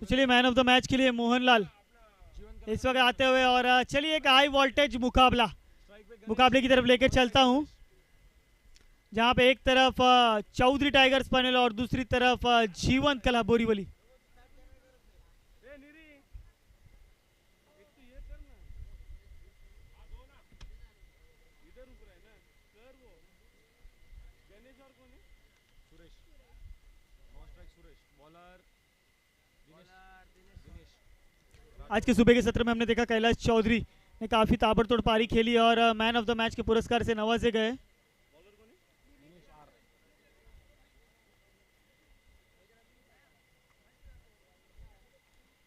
तो चलिए man of the match के लिए मोहनलाल इस वक्त आते हुए, और चलिए एक हाई वोल्टेज मुकाबले की तरफ लेकर चलता हूं, जहां पे एक तरफ चौधरी टाइगर्स पैनल और दूसरी तरफ जीवन कला बोरीवली। आज के सुबह के सत्र में हमने देखा कैलाश चौधरी ने काफी ताबड़तोड़ पारी खेली और मैन ऑफ द मैच के पुरस्कार से नवाजे गए।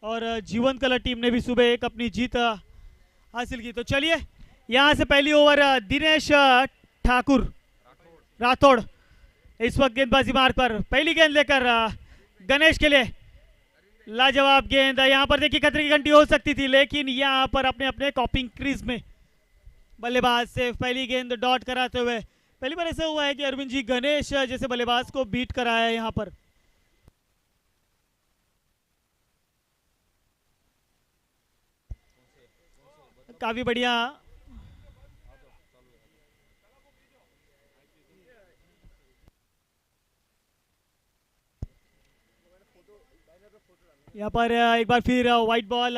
और जीवन कला टीम ने भी सुबह एक अपनी जीत हासिल की। तो चलिए यहां से पहली ओवर दिनेश ठाकुर राठौड़ इस वक्त गेंदबाजी मार्ग पर पहली गेंद लेकर गणेश के लिए लाजवाब गेंद। यहां पर देखिए खतरे की घंटी हो सकती थी, लेकिन यहां पर अपने अपने कॉपिंग क्रीज में बल्लेबाज से पहली गेंद डॉट कराते हुए, पहली बार ऐसा हुआ है कि अरविंद जी गणेश जैसे बल्लेबाज को बीट कराया है यहां पर। काफी बढ़िया यहाँ पर एक बार फिर व्हाइट बॉल।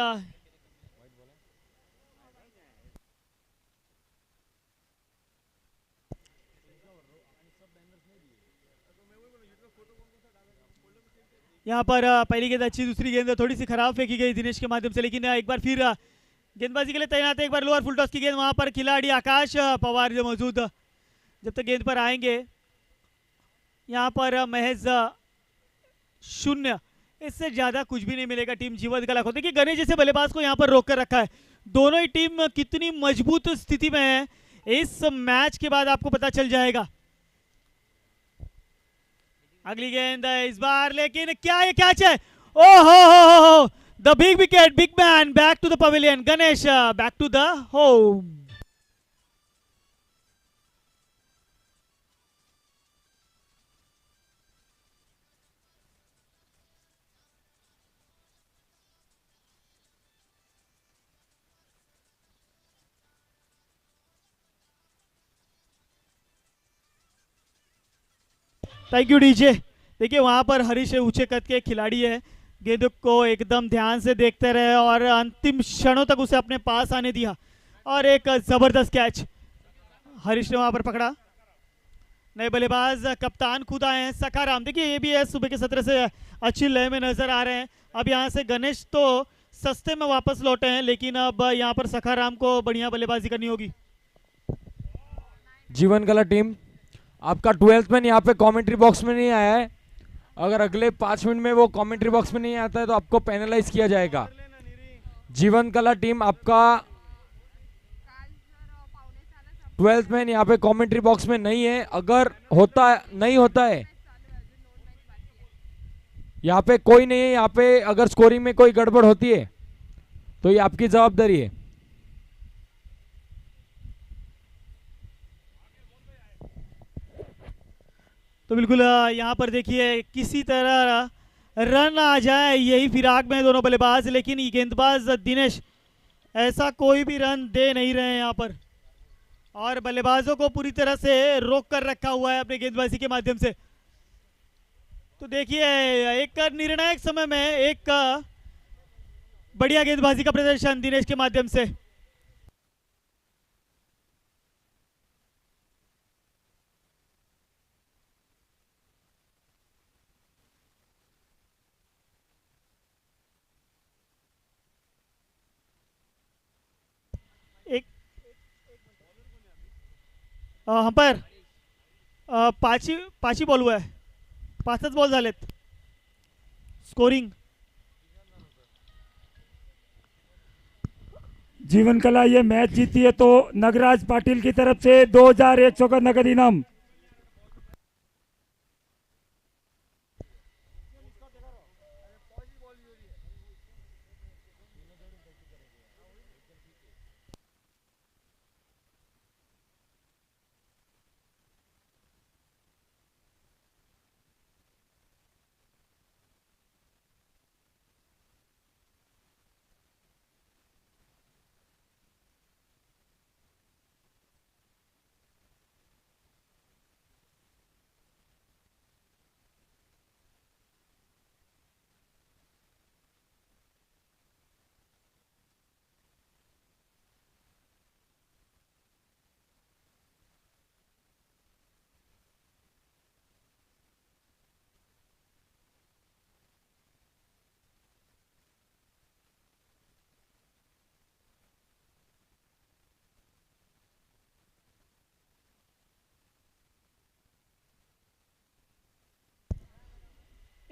यहाँ पर पहली गेंद अच्छी, दूसरी गेंद थोड़ी सी खराब फेंकी गई दिनेश के माध्यम से, लेकिन एक बार फिर गेंदबाजी के लिए तैनात है। एक बार लोअर फुल टॉस की गेंद, वहां पर खिलाड़ी आकाश पवार जो मौजूद जब तक गेंद पर आएंगे। यहाँ पर महज 0, इससे ज्यादा कुछ भी नहीं मिलेगा टीम जीवन कला को। देखिए गणेश जैसे बल्लेबाज को यहाँ पर रोक कर रखा है। दोनों ही टीम कितनी मजबूत स्थिति में है इस मैच के बाद आपको पता चल जाएगा। अगली गेंद इस बार, लेकिन क्या ये कैच है? ओहो, the big wicket, big man back to the pavilion, Ganesh back to the home. Thank you DJ. देखिए वहां पर हरीश ऊंचे कद के खिलाड़ी है, गेंद को एकदम ध्यान से देखते रहे और अंतिम क्षणों तक उसे अपने पास आने दिया, और एक जबरदस्त कैच हरीश ने वहां पर पकड़ा। नए बल्लेबाज कप्तान खुद आए हैं सखाराम। देखिए ये भी है सुबह के सत्र से अच्छी लय में नजर आ रहे हैं। अब यहाँ से गणेश तो सस्ते में वापस लौटे हैं, लेकिन अब यहाँ पर सखाराम को बढ़िया बल्लेबाजी करनी होगी। जीवन कला टीम, आपका 12th मैन यहाँ पे कमेंट्री बॉक्स में नहीं आया है। अगर अगले 5 मिनट में वो कमेंट्री बॉक्स में नहीं आता है तो आपको पेनलाइज किया जाएगा। जीवन कला टीम, आपका 12th मैन यहाँ पे कमेंट्री बॉक्स में नहीं है। अगर नहीं होता है यहाँ पे कोई नहीं है। यहाँ पे अगर स्कोरिंग में कोई गड़बड़ होती है तो ये आपकी जवाबदारी है। तो बिल्कुल यहाँ पर देखिए किसी तरह रन आ जाए यही फिराक में दोनों बल्लेबाज, लेकिन ये गेंदबाज दिनेश ऐसा कोई भी रन दे नहीं रहे हैं यहाँ पर, और बल्लेबाजों को पूरी तरह से रोक कर रखा हुआ है अपने गेंदबाजी के माध्यम से। तो देखिए एक निर्णायक समय में एक बढ़िया गेंदबाजी का प्रदर्शन दिनेश के माध्यम से। एक अंपायर पाची बॉल हुआ है, 5च बॉल झालेत। स्कोरिंग जीवन कला ये मैच जीती है तो नगराज पाटिल की तरफ से 2100 का नगद इनाम।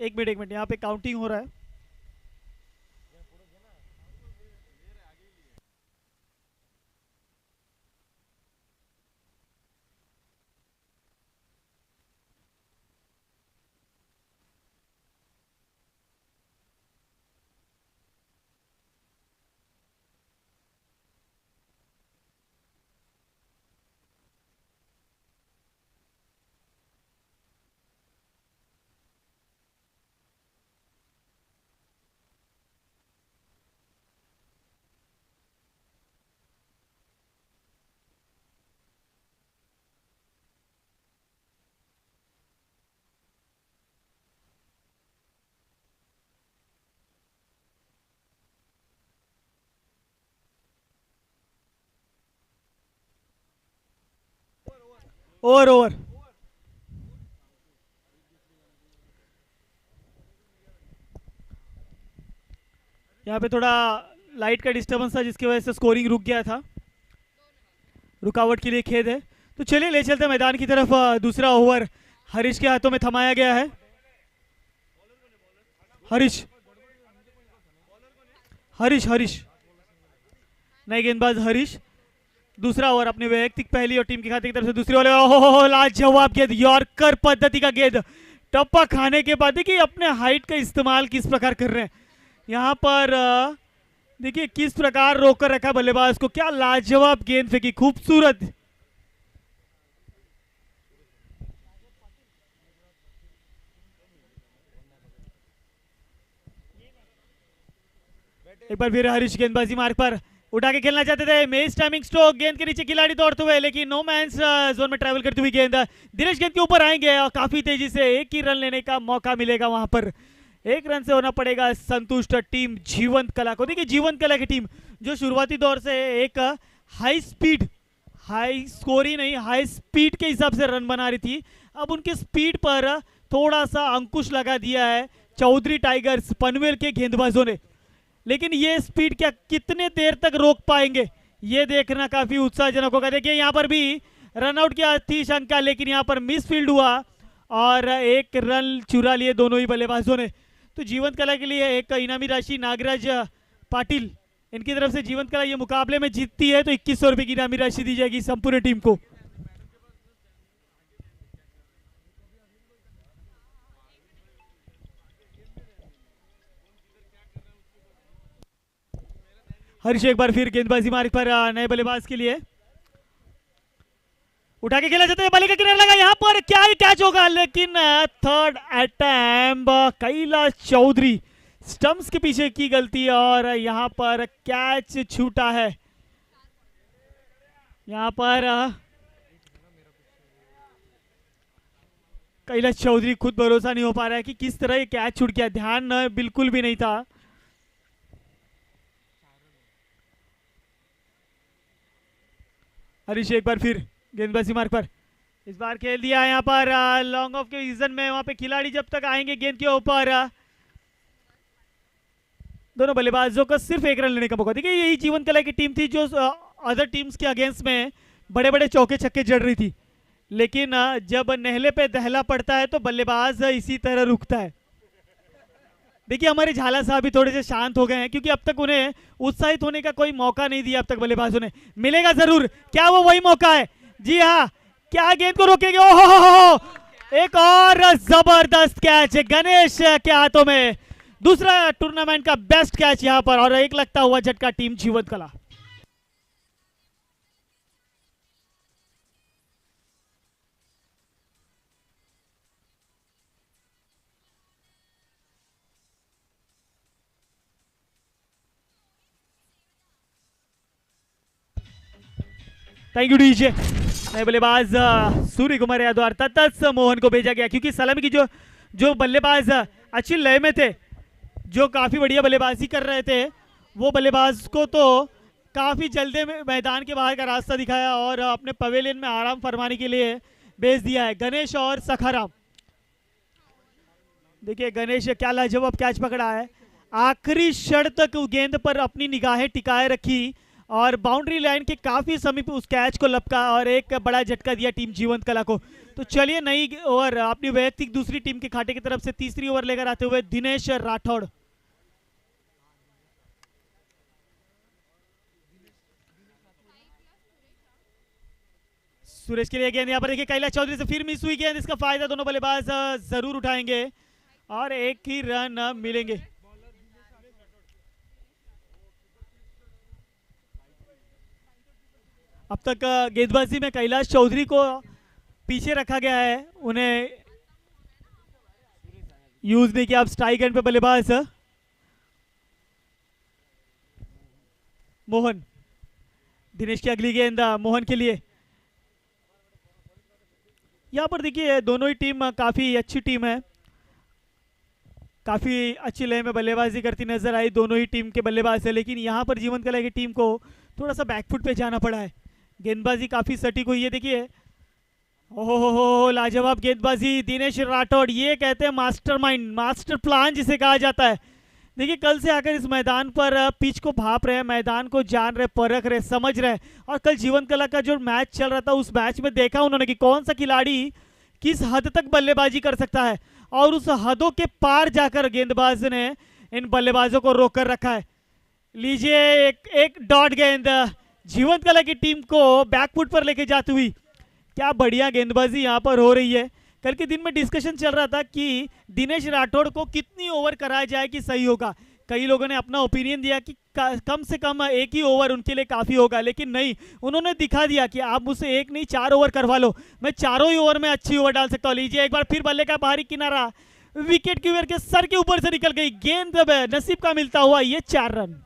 एक मिनट यहाँ पे काउंटिंग हो रहा है। ओवर यहाँ पे थोड़ा लाइट का डिस्टर्बेंस था जिसकी वजह से स्कोरिंग रुक गया था। रुकावट के लिए खेद है। तो चलिए ले चलते मैदान की तरफ। दूसरा ओवर हरीश के हाथों में थमाया गया है। हरीश हरीश हरीश नए गेंदबाज हरीश। दूसरा ओवर अपने वैयक्तिक पहली और टीम के खाते की तरफ से दूसरी ओवर। ओहो लाजवाब गेंद, यॉर्कर पद्धति का गेंद। टप्पा खाने के बाद देखिए अपने हाइट का इस्तेमाल किस प्रकार कर रहे हैं यहाँ पर। देखिए किस प्रकार रोककर रखा बल्लेबाज को। क्या लाजवाब गेंद फेंकी, खूबसूरत। एक बार फिर हरीश गेंदबाजी मार्ग पर उठा के खेलना चाहते थे। मेस टाइमिंग स्ट्रोक, गेंद के नीचे खिलाड़ी दौड़ते हुए, लेकिन नो मैंस जोन में ट्रैवल करती हुई गेंद। दिनेश गेंद के ऊपर आएंगे और काफी तेजी से एक ही रन लेने का मौका मिलेगा वहां पर। एक रन से होना पड़ेगा संतुष्ट टीम जीवंत कला को। देखिए जीवंत कला की टीम जो शुरुआती दौर से एक हाई स्पीड, हाई स्कोरी नहीं, हाई स्पीड के हिसाब से रन बना रही थी, अब उनके स्पीड पर थोड़ा सा अंकुश लगा दिया है चौधरी टाइगर्स पनवेल के गेंदबाजों ने। लेकिन ये स्पीड क्या कितने देर तक रोक पाएंगे ये देखना काफी उत्साहजनक होगा। देखिए यहाँ पर भी रनआउट की थी शंका, लेकिन यहाँ पर मिस फील्ड हुआ और एक रन चुरा लिए दोनों ही बल्लेबाजों ने। तो जीवंत कला के लिए एक इनामी राशि नागराज पाटिल इनकी तरफ से जीवंत कला ये मुकाबले में जीतती है तो 2100 रुपए की इनामी राशि दी जाएगी संपूर्ण टीम को। हरीश एक बार फिर गेंदबाजी मार्ग पर नए बल्लेबाज के लिए उठा के खेला जाता है। बल्ले का किनारा लगा, यहाँ पर क्या ही कैच होगा, लेकिन third attempt Kailash Chaudhary stumps के पीछे की गलती और यहाँ पर कैच छूटा है। यहाँ पर कैलाश चौधरी खुद भरोसा नहीं हो पा रहा है कि किस तरह ये कैच छूट गया, ध्यान बिल्कुल भी नहीं था। हरीश एक बार फिर गेंदबाजी मार्ग पर इस बार खेल दिया यहाँ पर लॉन्ग ऑफ के सीजन में। वहां पे खिलाड़ी जब तक आएंगे गेंद के ऊपर दोनों बल्लेबाजों को सिर्फ एक रन लेने का मौका। देखिए यही जीवन कला की टीम थी जो अदर टीम्स के अगेंस्ट में बड़े बड़े चौके छक्के जड़ रही थी, लेकिन जब नहले पे दहला पड़ता है तो बल्लेबाज इसी तरह रुकता है। देखिए हमारे झाला साहब भी थोड़े से शांत हो गए हैं क्योंकि अब तक उन्हें उत्साहित होने का कोई मौका नहीं दिया अब तक बल्लेबाजों ने। मिलेगा जरूर, क्या वो वही मौका है? जी हाँ, क्या गेंद को रोकेंगे? ओहो, एक और जबरदस्त कैच गणेश के हाथों में, दूसरा टूर्नामेंट का बेस्ट कैच यहां पर और एक लगता हुआ झटका टीम जीवंत कला। Thank you DJ. नए बल्लेबाज सूर्य कुमार यादव अर्थात मोहन को भेजा गया क्योंकि सलामी की जो बल्लेबाज अच्छी लय में थे, जो काफी बढ़िया बल्लेबाजी कर रहे थे, वो बल्लेबाज को तो काफी जल्दी में मैदान के बाहर का रास्ता दिखाया और अपने पवेलियन में आराम फरमाने के लिए भेज दिया है गणेश और सखाराम। देखिए गणेश क्या लाजवाब कैच पकड़ा है, आखिरी क्षण तक गेंद पर अपनी निगाहें टिकाए रखी और बाउंड्री लाइन के काफी समीप उस कैच को लपका और एक बड़ा झटका दिया टीम जीवंत कला को। तो चलिए नई ओवर अपनी वैयक्तिक दूसरी टीम के खाते की तरफ से तीसरी ओवर लेकर आते हुए दिनेश राठौड़। सुरेश के लिए गेंद यहाँ पर देखिए कैलाश चौधरी से फिर मिस हुई गेंद, इसका फायदा दोनों बल्लेबाज जरूर उठाएंगे और एक ही रन मिलेंगे। अब तक गेंदबाजी में कैलाश चौधरी को पीछे रखा गया है, उन्हें यूज नहीं किया। अब स्ट्राइक एंड पे बल्लेबाज मोहन। दिनेश की अगली गेंद मोहन के लिए। यहाँ पर देखिए दोनों ही टीम काफी अच्छी टीम है, काफी अच्छी लय में बल्लेबाजी करती नजर आई दोनों ही टीम के बल्लेबाज है, लेकिन यहाँ पर जीवंत कला की टीम को थोड़ा सा बैकफुट पे जाना पड़ा है। गेंदबाजी काफी सटीक हुई है, देखिए ओहो लाजवाब गेंदबाजी दिनेश राठौड़, ये कहते हैं मास्टरमाइंड, मास्टर प्लान जिसे कहा जाता है। देखिए कल से आकर इस मैदान पर पिच को भाप रहे, मैदान को जान रहे, परख रहे, समझ रहे, और कल जीवंत कला का जो मैच चल रहा था उस मैच में देखा उन्होंने कि कौन सा खिलाड़ी किस हद तक बल्लेबाजी कर सकता है, और उस हदों के पार जाकर गेंदबाज ने इन बल्लेबाजों को रोक कर रखा है। लीजिए एक डॉट गेंद जीवंत कला की टीम को बैकफुट पर लेके जाती हुई। क्या बढ़िया गेंदबाजी यहाँ पर हो रही है। कल के दिन में डिस्कशन चल रहा था कि दिनेश राठौड़ को कितनी ओवर कराया जाए कि सही होगा। कई लोगों ने अपना ओपिनियन दिया कि कम से कम एक ही ओवर उनके लिए काफ़ी होगा, लेकिन नहीं, उन्होंने दिखा दिया कि आप मुझसे एक नहीं 4 ओवर करवा लो, मैं चारों ही ओवर में अच्छी ओवर डाल सकता हूँ। लीजिए एक बार फिर बल्ले का बाहरी किनारा, विकेट कीपर के सर के ऊपर से निकल गई गेंद, नसीब का मिलता हुआ ये 4 रन।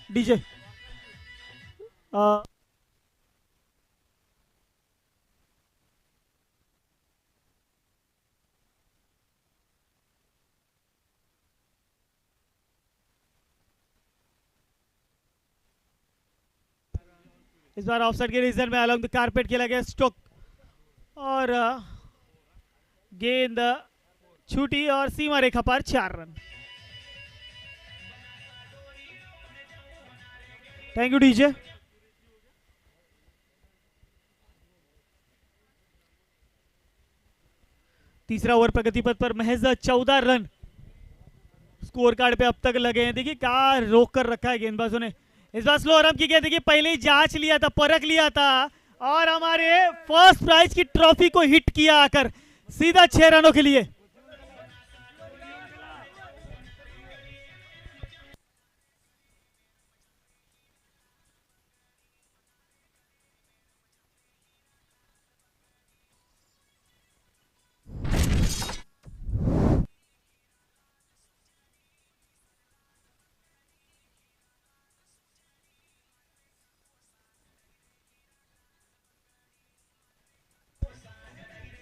डीजे इस बार ऑफसाइड के रीजन में अलोंग द कारपेट खेला गया स्ट्रोक, और गेंद छूटी और सीमा रेखा पर 4 रन। Thank you DJ. तीसरा ओवर प्रगति पथ पर महज 14 रन स्कोर कार्ड पे अब तक लगे हैं। देखिए क्या रोक कर रखा है गेंदबाजों ने। इस बार स्लो आराम की गेंद, देखिए पहले ही जांच लिया था, परख लिया था, और हमारे फर्स्ट प्राइज की ट्रॉफी को हिट किया आकर सीधा 6 रनों के लिए।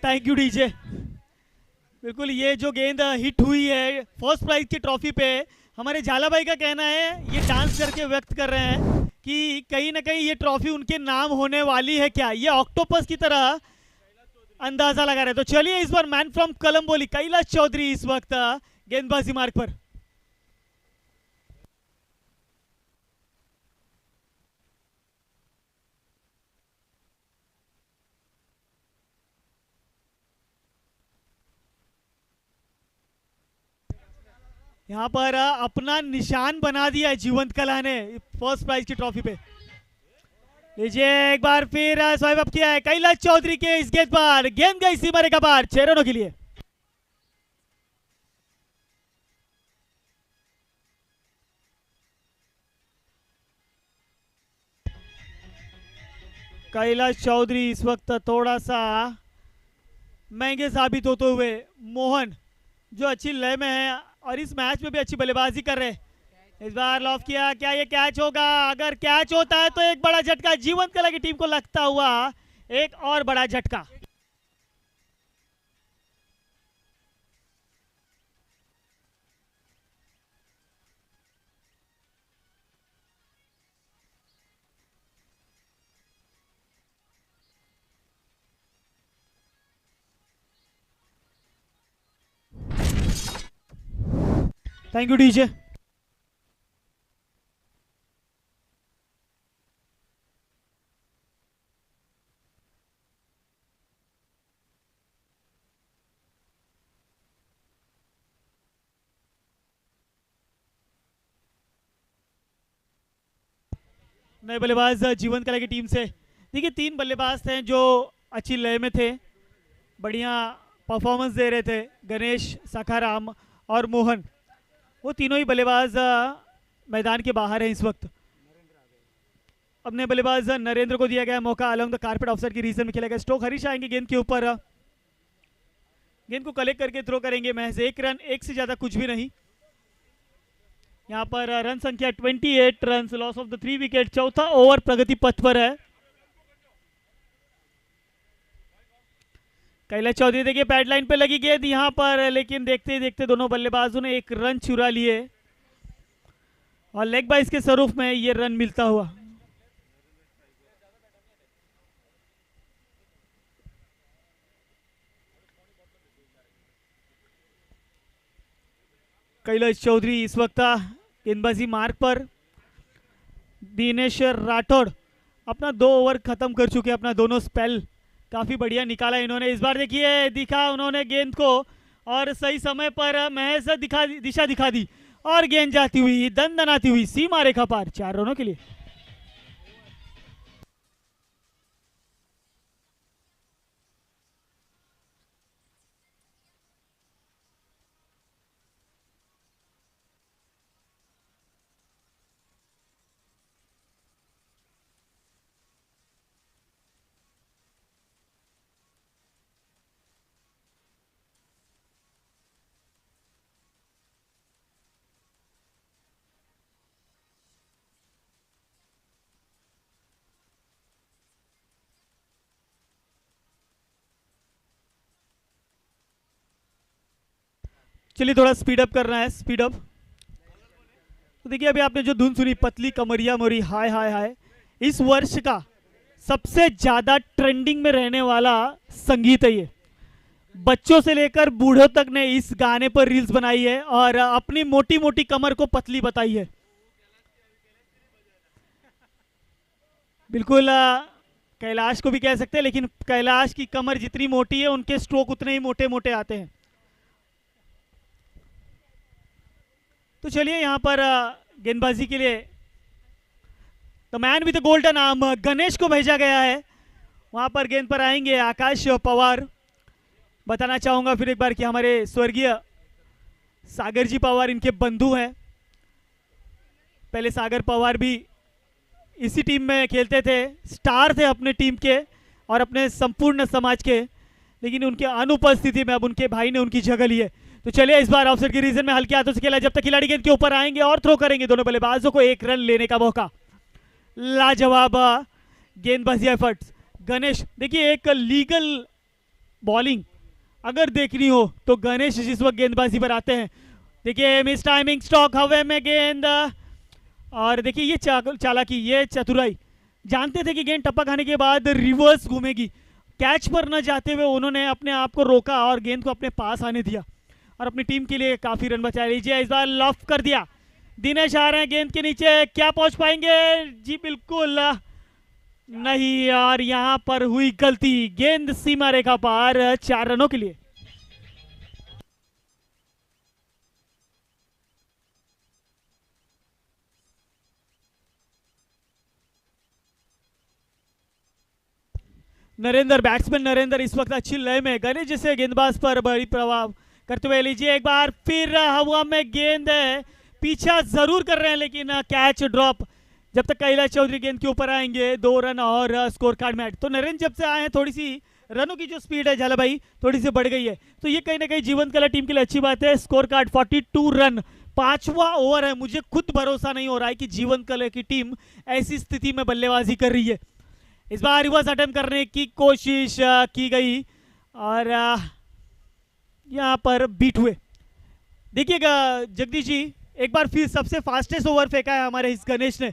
Thank you DJ. बिल्कुल ये जो गेंद हिट हुई है फर्स्ट प्राइज की ट्रॉफी पे, हमारे झाला भाई का कहना है, ये डांस करके व्यक्त कर रहे हैं कि कहीं ना कहीं ये ट्रॉफी उनके नाम होने वाली है। क्या ये ऑक्टोपस की तरह अंदाजा लगा रहे। तो चलिए इस बार मैन फ्रॉम कलम्बोली कैलाश चौधरी इस वक्त गेंदबाजी मार्ग पर। यहाँ पर अपना निशान बना दिया है जीवंत कला ने फर्स्ट प्राइज की ट्रॉफी पे। लीजिए एक बार फिर स्वाइप अप किया है कैलाश चौधरी के इस गेंद पर, गेंद गई सीमा रेखा पार 6 रनों के लिए। कैलाश चौधरी इस वक्त थोड़ा सा महंगे साबित होते हुए, मोहन जो अच्छी लय में है और इस मैच में भी अच्छी बल्लेबाजी कर रहे हैं। इस बार लॉफ किया, क्या ये कैच होगा? अगर कैच होता है तो एक बड़ा झटका जीवंत कला की टीम को लगता हुआ, एक और बड़ा झटका। Thank you DJ. नए बल्लेबाज जीवन कला की टीम से। देखिए 3 बल्लेबाज थे जो अच्छी लय में थे, बढ़िया परफॉर्मेंस दे रहे थे। गणेश, सखाराम और मोहन, वो तीनों ही बल्लेबाज मैदान के बाहर हैं इस वक्त। अपने बल्लेबाज नरेंद्र को दिया गया मौका अलॉन्ग द कारपेट ऑफसाइड की रीजन में खेला गया स्ट्रोक। हरीश आएंगे गेंद के ऊपर, गेंद को कलेक्ट करके थ्रो करेंगे। महज 1 रन, 1 से ज्यादा कुछ भी नहीं। यहाँ पर रन संख्या 28 run, loss of the 3 wicket. चौथा ओवर प्रगति पथ पर है। कैलाश चौधरी देखिए बैट लाइन पे लगी गेंद यहाँ पर, लेकिन देखते ही देखते दोनों बल्लेबाजों ने 1 रन चुरा लिए और लेग बाइस के स्वरूप में ये रन मिलता हुआ। कैलाश चौधरी इस वक्त गेंदबाजी मार्ग पर। दिनेश राठौड़ अपना 2 ओवर खत्म कर चुके, अपना दोनों स्पेल काफी बढ़िया निकाला इन्होंने। इस बार देखिए दिखा उन्होंने गेंद को और सही समय पर महज दिशा दिखा दी और गेंद जाती हुई दनदनाती हुई सीमा रेखा पार 4 रनों के लिए। चलिए थोड़ा स्पीड अप करना है, स्पीड अप। तो देखिए अभी आपने जो धुन सुनी, पतली कमरिया मोरी हाय हाय हाय, इस वर्ष का सबसे ज्यादा ट्रेंडिंग में रहने वाला संगीत है ये। बच्चों से लेकर बूढ़ों तक ने इस गाने पर रील्स बनाई है और अपनी मोटी मोटी कमर को पतली बताई है। बिल्कुल कैलाश को भी कह सकते हैं, लेकिन कैलाश की कमर जितनी मोटी है उनके स्ट्रोक उतने ही मोटे मोटे आते हैं। तो चलिए यहाँ पर गेंदबाजी के लिए the man with golden arm Ganesh को भेजा गया है। वहां पर गेंद पर आएंगे आकाश पवार। बताना चाहूंगा फिर एक बार कि हमारे स्वर्गीय सागर जी पवार इनके बंधु हैं। पहले सागर पवार भी इसी टीम में खेलते थे, स्टार थे अपने टीम के और अपने संपूर्ण समाज के, लेकिन उनके अनुपस्थिति में अब उनके भाई ने उनकी जगह ली है। तो चलिए इस बार ऑफसाइड के रीजन में हल्के हाथों से खेला, जब तक खिलाड़ी गेंद के ऊपर आएंगे और थ्रो करेंगे दोनों बल्लेबाजों को 1 रन लेने का मौका। लाजवाब गेंदबाजी एफर्ट्स। गणेश देखिए एक लीगल बॉलिंग अगर देखनी हो तो गणेश जिस वक्त गेंदबाजी पर आते हैं, देखिए मिस टाइमिंग, स्टॉक हवे में गेंद, और देखिए ये चालाकी, ये चतुराई। जानते थे कि गेंद टप्पा खाने के बाद रिवर्स घूमेगी, कैच पर न जाते हुए उन्होंने अपने आप को रोका और गेंद को अपने पास आने दिया और अपनी टीम के लिए काफी रन बचा लीजिए। इस बार लॉफ कर दिया, दिनेश आ रहे हैं गेंद के नीचे, क्या पहुंच पाएंगे? जी बिल्कुल नहीं, और यहां पर हुई गलती, गेंद सीमा रेखा पार 4 रनों के लिए। नरेंद्र, बैट्समैन नरेंद्र इस वक्त अच्छी लय में। गणेश जैसे गेंदबाज पर बड़ी प्रभाव करते हुए लीजिए एक बार फिर हवा में गेंद है, पीछा जरूर कर रहे हैं लेकिन कैच ड्रॉप। जब तक कैलाश चौधरी गेंद के ऊपर आएंगे 2 रन और स्कोर कार्ड में। तो नरेंद्र जब से आए हैं थोड़ी सी रनों की जो स्पीड है झाला भाई थोड़ी सी बढ़ गई है, तो ये कहीं ना कहीं जीवन कला टीम के लिए अच्छी बात है। स्कोर कार्ड 42 रन, 5वां ओवर है। मुझे खुद भरोसा नहीं हो रहा है कि जीवन कला की टीम ऐसी स्थिति में बल्लेबाजी कर रही है। इस बार रिवर्स अटेम्प्ट करने की कोशिश की गई और यहाँ पर बीट हुए। देखिएगा जगदीश जी, एक बार फिर सबसे फास्टेस्ट ओवर फेंका है हमारे इस गणेश ने,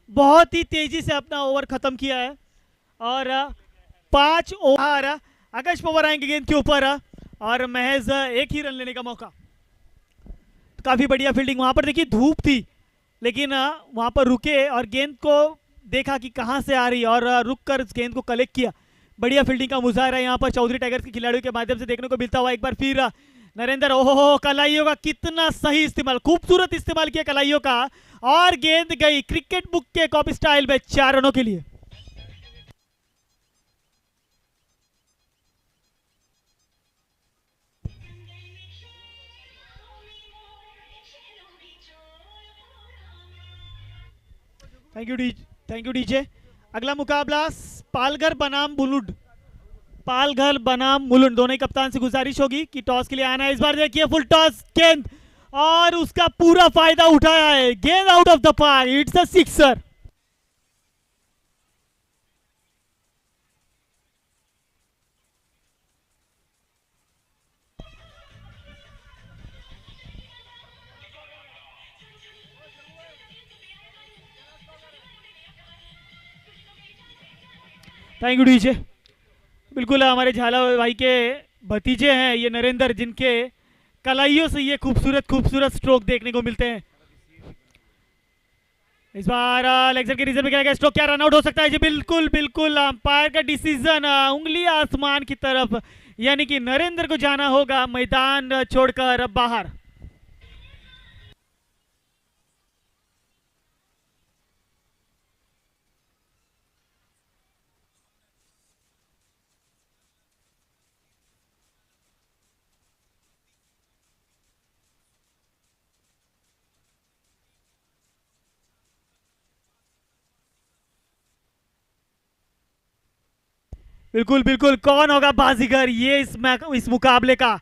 बहुत ही तेजी से अपना ओवर खत्म किया है और 5 ओवर। आकाश पवार आएंगे गेंद के ऊपर और महज 1 ही रन लेने का मौका। काफी बढ़िया फील्डिंग। वहां पर देखिए धूप थी, लेकिन वहां पर रुके और गेंद को देखा कि कहां से आ रही है और रुक कर इस गेंद को कलेक्ट किया। बढ़िया फील्डिंग का मुजाहरा यहाँ पर चौधरी टाइगर्स के खिलाड़ियों के माध्यम से देखने को मिलता हुआ। एक बार फिर नरेंद्र, ओहो, कलाइयों का कितना सही इस्तेमाल, खूबसूरत इस्तेमाल किया कलाइयों का, और गेंद गई क्रिकेट बुक के कॉपी स्टाइल में 4 रनों के लिए। Thank you DJ. अगला मुकाबला पालघर बनाम मुलुंड, पालघर बनाम मुलुंड, दोनों ही कप्तान से गुजारिश होगी कि टॉस के लिए आना है। इस बार देखिए फुल टॉस गेंद, और उसका पूरा फायदा उठाया है, गेंद out of the park, it's a sixer. Thank you DJ. बिल्कुल हमारे झाला भाई के भतीजे हैं ये नरेंद्र, जिनके कलाइयों से ये खूबसूरत खूबसूरत स्ट्रोक देखने को मिलते हैं। इस बार लेग के रीजन में क्या स्ट्रोक, क्या रनआउट हो सकता है जी? बिल्कुल बिल्कुल अंपायर का डिसीजन, उंगली आसमान की तरफ, यानी कि नरेंद्र को जाना होगा मैदान छोड़कर बाहर। बिल्कुल बिल्कुल, कौन होगा बाजीगर ये इस मुकाबले का?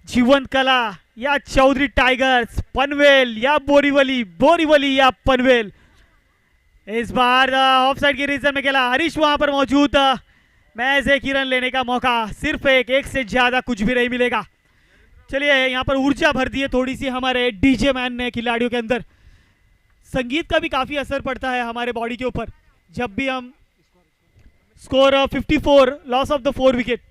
जीवंत कला या चौधरी टाइगर्स, पनवेल या बोरीवली, बोरीवली या पनवेल? इस बार ऑफ साइड के रीजन में खेला हरीश वहां पर मौजूद, मैच एक ही रन लेने का मौका, सिर्फ एक से ज्यादा कुछ भी नहीं मिलेगा। चलिए यहाँ पर ऊर्जा भर दी है थोड़ी सी हमारे डीजे मैन ने खिलाड़ियों के अंदर। संगीत का भी काफी असर पड़ता है हमारे बॉडी के ऊपर। जब भी हम score 54, loss of the 4 wicket.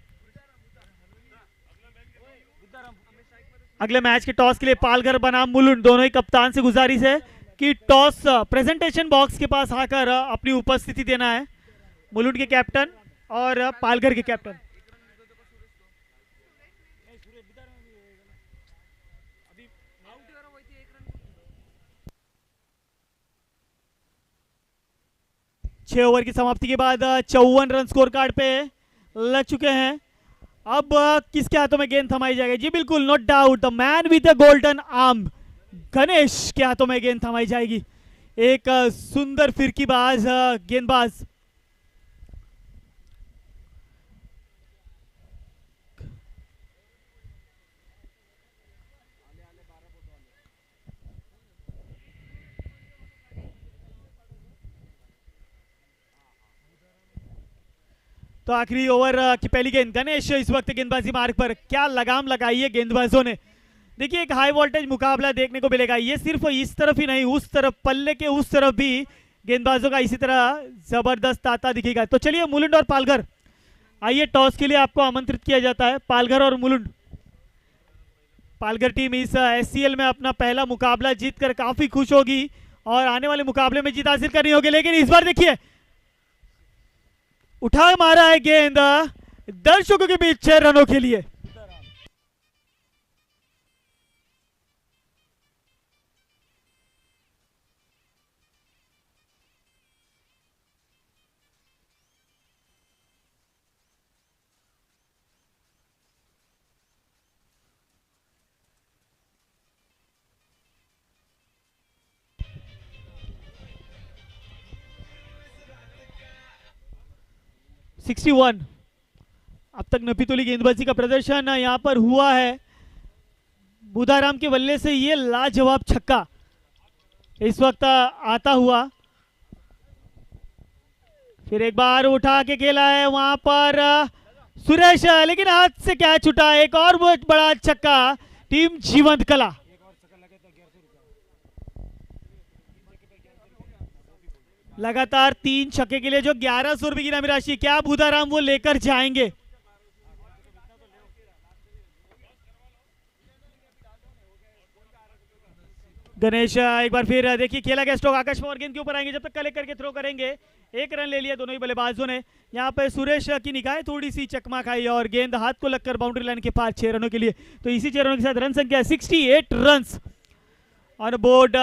अगले मैच के टॉस के लिए पालघर बनाम मुलुंड, दोनों ही कप्तान से गुजारिश है कि टॉस प्रेजेंटेशन बॉक्स के पास आकर अपनी उपस्थिति देना है, मुलुंड के कैप्टन और पालघर के कैप्टन। छह ओवर की समाप्ति के बाद 54 रन स्कोर कार्ड पे लग चुके हैं। अब किसके हाथों में गेंद थमाई जाएगी? जी बिल्कुल, no doubt, the man with the golden arm, Ganesh के हाथों में गेंद थमाई जाएगी। एक सुंदर फिरकीबाज गेंदबाज। तो आखिरी ओवर की पहली गेंद, गणेश इस वक्त गेंदबाजी मार्ग पर, क्या लगाम लगाई है गेंदबाजों ने। देखिए एक हाई वोल्टेज मुकाबला देखने को मिलेगा। ये सिर्फ इस तरफ ही नहीं, उस तरफ, पल्ले के उस तरफ भी गेंदबाजों का इसी तरह जबरदस्त ताता दिखेगा। तो चलिए मुलुंड और पालघर, आइए टॉस के लिए आपको आमंत्रित किया जाता है। पालघर और मुलुंड। पालघर टीम इस SCL में अपना पहला मुकाबला जीतकर काफी खुश होगी और आने वाले मुकाबले में जीत हासिल करनी होगी। लेकिन इस बार देखिए उठा मारा है गेंद दर्शकों के बीच 6 रनों के लिए। (61) अब तक नपीतोली गेंदबाजी का प्रदर्शन यहां पर हुआ है। बुधाराम के बल्ले से ये लाजवाब छक्का इस वक्त आता हुआ। फिर एक बार उठा के खेला है वहां पर सुरेश, लेकिन हाथ से कैच छूटा। एक और बहुत बड़ा छक्का टीम जीवंत कला। लगातार 3 छक्के के लिए जो 1100 रुपए की इनामी राशि, क्या बुधाराम वो लेकर जाएंगे? गणेश एक बार फिर देखिए खेला गया स्ट्रोक, आकाश पवार गेंद के ऊपर आएंगे, जब तक कलेक्ट करके थ्रो करेंगे। एक रन ले लिया दोनों ही बल्लेबाजों ने। यहाँ पे सुरेश की निगाहें थोड़ी सी चकमा खाई और गेंद हाथ को लगकर बाउंड्री लाइन के पार 6 रनों के लिए। तो इसी 6 रनों के साथ रन संख्या 68 रन ऑन बोर्ड।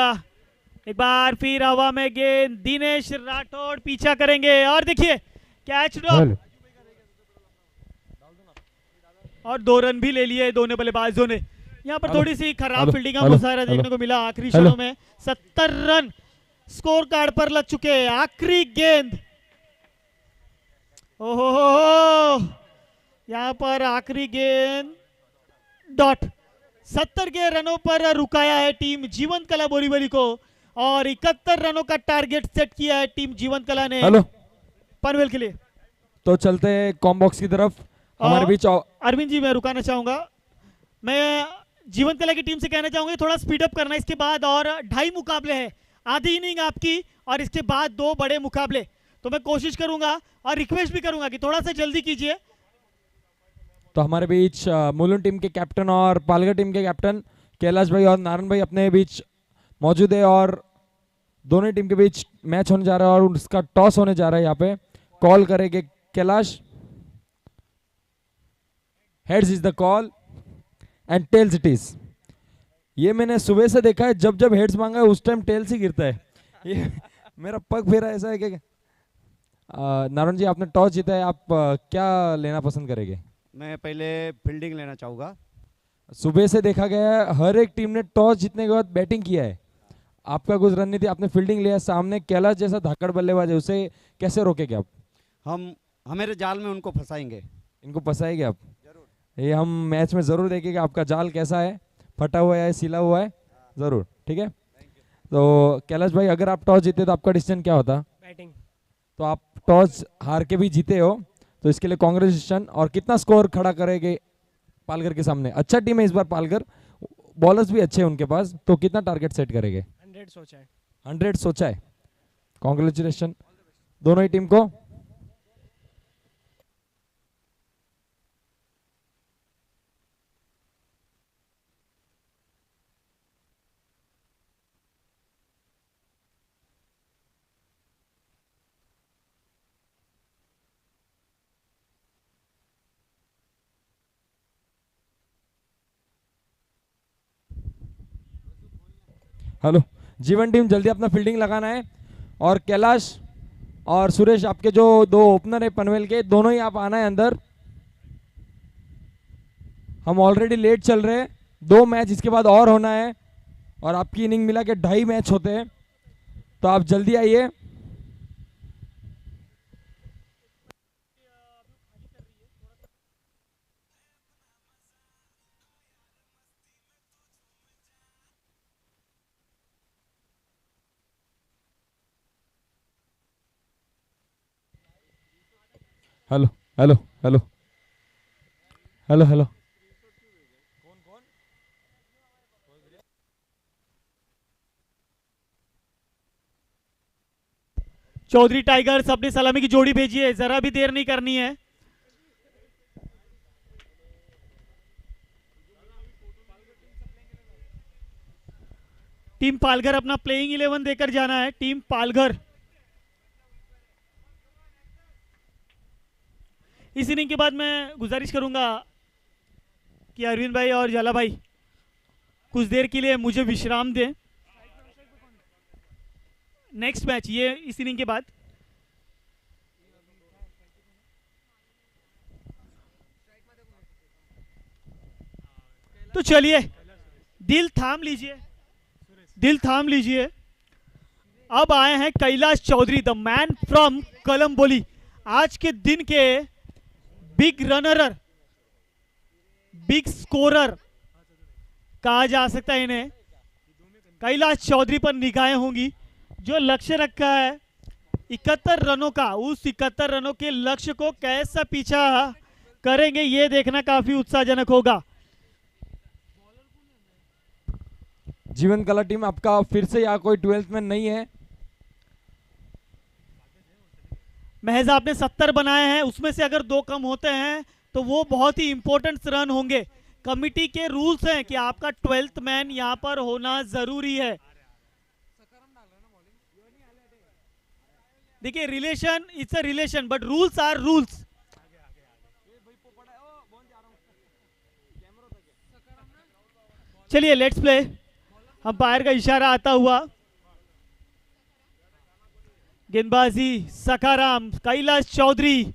एक बार फिर हवा में गेंद, दिनेश राठौड़ पीछा करेंगे और देखिए कैच ड्रॉप और 2 रन भी ले लिए दोनों बल्लेबाजों ने। यहाँ पर थोड़ी सी खराब फील्डिंग का मुजाहरा देखने को मिला आखिरी क्षणों में। 70 रन स्कोर कार्ड पर लग चुके हैं। आखिरी गेंद, ओहो, यहाँ पर आखिरी गेंद डॉट। 70 के रनों पर रुकाया है टीम जीवंत कला बोरीवली को और 71 रनों का टारगेट सेट किया है टीम जीवंत कला ने पनवेल के लिए। तो चलते हैं कॉम बॉक्स की तरफ। हमारे बीच अरविंद जी, मैं रुकाना चाहूंगा। मैं जीवंत कला की टीम से कहना चाहूंगा थोड़ा स्पीड अप करना। इसके बाद और 2.5 मुकाबले हैं, आधी इनिंग आपकी और इसके बाद 2 बड़े मुकाबले। तो मैं कोशिश करूंगा और रिक्वेस्ट भी करूंगा कि थोड़ा सा जल्दी कीजिए। तो हमारे बीच मुलुंड टीम के कैप्टन और पालघर टीम के कैप्टन कैलाश भाई और नारायण भाई अपने बीच मौजूद है और दोनों टीम के बीच मैच होने जा रहा है और उसका टॉस होने जा रहा है। यहाँ पे कॉल करेंगे Kailash. Heads is the call and tails it is. ये मैंने सुबह से देखा है, जब जब हेड्स मांगा है उस टाइम टेल्स ही गिरता है। ये मेरा पग फेरा ऐसा है कि नारायण जी आपने टॉस जीता है, आप क्या लेना पसंद करेंगे? मैं पहले फील्डिंग लेना चाहूँगा। सुबह से देखा गया है हर एक टीम ने टॉस जीतने के बाद बैटिंग किया है, आपका कुछ रणनीति, आपने फील्डिंग लिया। सामने कैलाश जैसा धाकड़ बल्लेबाज है, उसे कैसे रोकेंगे आप? हम हमारे जाल में उनको फंसाएंगे। इनको फंसाएंगे आप? ये हम मैच में जरूर देखेंगे आपका जाल कैसा है, फटा हुआ है, सिला हुआ है, जरूर। ठीक है, तो कैलाश भाई अगर आप टॉस जीते तो आपका डिसीजन क्या होता? बैटिंग। तो आप टॉस हार के भी जीते हो, तो इसके लिए कांग्रेचुलेशन। और कितना स्कोर खड़ा करेंगे पालघर के सामने? अच्छा टीम है इस बार पालघर, बॉलर्स भी अच्छे हैं उनके पास, तो कितना टारगेट सेट करेंगे? 100 सोचा है। 100 सोचा है। कांग्रेचुलेशन दोनों ही टीम को। हेलो जीवन टीम, जल्दी अपना फील्डिंग लगाना है। और कैलाश और सुरेश आपके जो 2 ओपनर है पनवेल के, दोनों ही आप आना है अंदर। हम ऑलरेडी लेट चल रहे हैं, 2 मैच इसके बाद और होना है और आपकी इनिंग मिला के 2.5 मैच होते हैं, तो आप जल्दी आइए। Hello hello hello hello hello Chaudhary tigers अपनी सलामी की जोड़ी भेजिए, जरा भी देर नहीं करनी है। टीम पालघर अपना प्लेइंग 11 देकर जाना है। टीम पालघर इस इनिंग के बाद मैं गुजारिश करूंगा कि अरविंद भाई और जाला भाई कुछ देर के लिए मुझे विश्राम दें। नेक्स्ट मैच ये इस इनिंग के बाद। तो चलिए दिल थाम लीजिए, दिल थाम लीजिए। अब आए हैं Kailash Chaudhary, the man from Kalamboli, आज के दिन के बिग रनर, बिग स्कोरर कहा जा सकता है इन्हें। कैलाश चौधरी पर निगाहें होंगी, जो लक्ष्य रखा है 71 रनों का, उस 71 रनों के लक्ष्य को कैसा पीछा करेंगे ये देखना काफी उत्साहजनक होगा। जीवन कला टीम आपका फिर से यहाँ कोई 12th में नहीं है, महज आपने 70 बनाए हैं, उसमें से अगर 2 कम होते हैं तो वो बहुत ही इंपॉर्टेंट रन होंगे, कमिटी के रूल्स हैं कि आपका 12th मैन यहां पर होना जरूरी है। देखिए relation, it's a relation but rules are rules. चलिए लेट्स प्ले। अंपायर का इशारा आता हुआ, गेंदबाजी सखाराम, कैलाश चौधरी।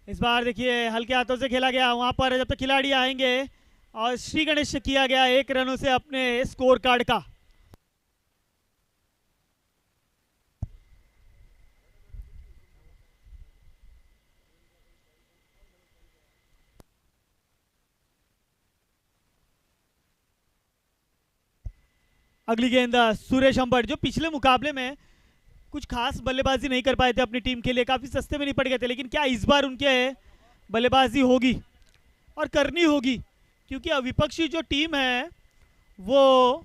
इस बार देखिए हल्के हाथों से खेला गया, वहां पर जब तक खिलाड़ी आएंगे और श्री गणेश किया गया 1 रनों से अपने स्कोर कार्ड का। अगली गेंद सुरेश अंबट, जो पिछले मुकाबले में कुछ खास बल्लेबाजी नहीं कर पाए थे अपनी टीम के लिए, काफी सस्ते में निपट गए थे, लेकिन क्या इस बार उनके बल्लेबाजी होगी और करनी होगी, क्योंकि विपक्षी जो टीम है वो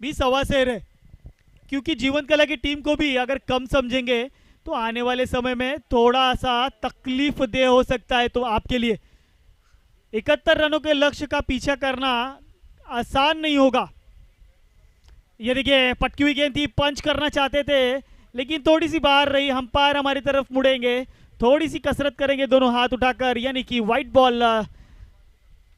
भी सवा शेर है। क्योंकि जीवन कला की टीम को भी अगर कम समझेंगे तो आने वाले समय में थोड़ा सा तकलीफ दे हो सकता है। तो आपके लिए 71 रनों के लक्ष्य का पीछा करना आसान नहीं होगा। ये देखिए पटकी हुई गेंद थी, पंच करना चाहते थे लेकिन थोड़ी सी बाहर रही। अंपायर हमारी तरफ मुड़ेंगे, थोड़ी सी कसरत करेंगे दोनों हाथ उठाकर, यानी कि व्हाइट बॉल,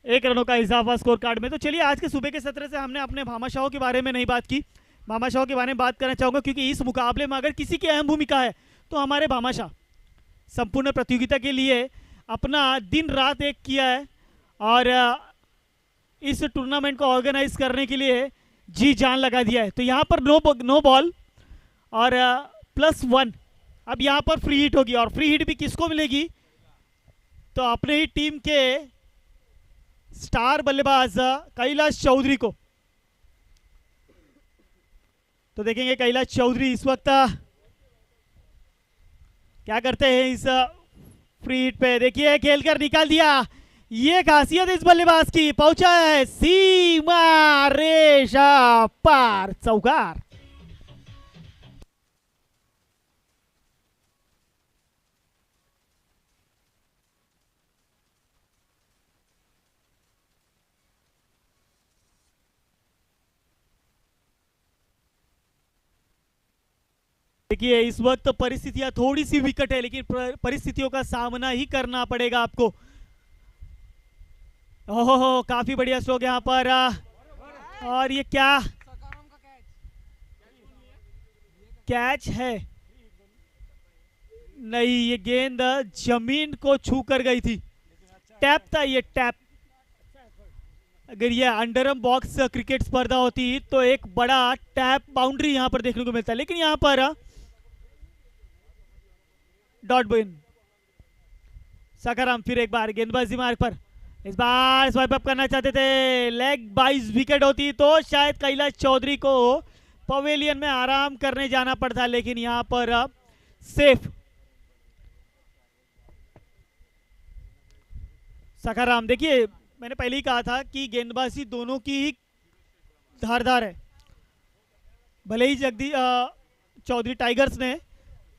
1 रनों का इजाफा स्कोर कार्ड में। तो चलिए आज के सुबह के सत्र से हमने अपने भामाशाहों के बारे में नहीं बात की, भामाशाहों के बारे में बात करना चाहूंगा, क्योंकि इस मुकाबले में अगर किसी की अहम भूमिका है तो हमारे भामाशाह संपूर्ण प्रतियोगिता के लिए अपना दिन रात एक किया है और इस टूर्नामेंट को ऑर्गेनाइज करने के लिए जी जान लगा दिया है। तो यहाँ पर नो बॉल और +1। अब यहाँ पर फ्री हिट होगी और फ्री हिट भी किसको मिलेगी, तो अपने ही टीम के स्टार बल्लेबाज कैलाश चौधरी को। तो देखेंगे कैलाश चौधरी इस वक्त क्या करते हैं इस फ्री हिट पे। देखिए खेलकर निकाल दिया, ये खासियत इस बल्लेबाज की, पहुंचा है सीमा रेशा पार, चौकार। देखिए इस वक्त परिस्थितियां थोड़ी सी विकट है, लेकिन परिस्थितियों का सामना ही करना पड़ेगा आपको। ओहो काफी बढ़िया स्ट्रोक यहाँ पर, और ये क्या कैच है? नहीं, ये गेंद जमीन को छू कर गई थी, टैप था ये, टैप। अगर ये अंडरम बॉक्स क्रिकेट स्पर्धा होती तो एक बड़ा टैप बाउंड्री यहां पर देखने को मिलता है, लेकिन यहां पर डॉट बॉइन। सखाराम फिर एक बार गेंदबाजी मार्ग पर, इस बार स्वाइप अप करना चाहते थे, लेग बाइस विकेट होती तो शायद कैलाश चौधरी को पवेलियन में आराम करने जाना पड़ता, लेकिन यहां पर सेफ। सखाराम, देखिए मैंने पहले ही कहा था कि गेंदबाजी दोनों की ही धारदार है। भले ही चौधरी टाइगर्स ने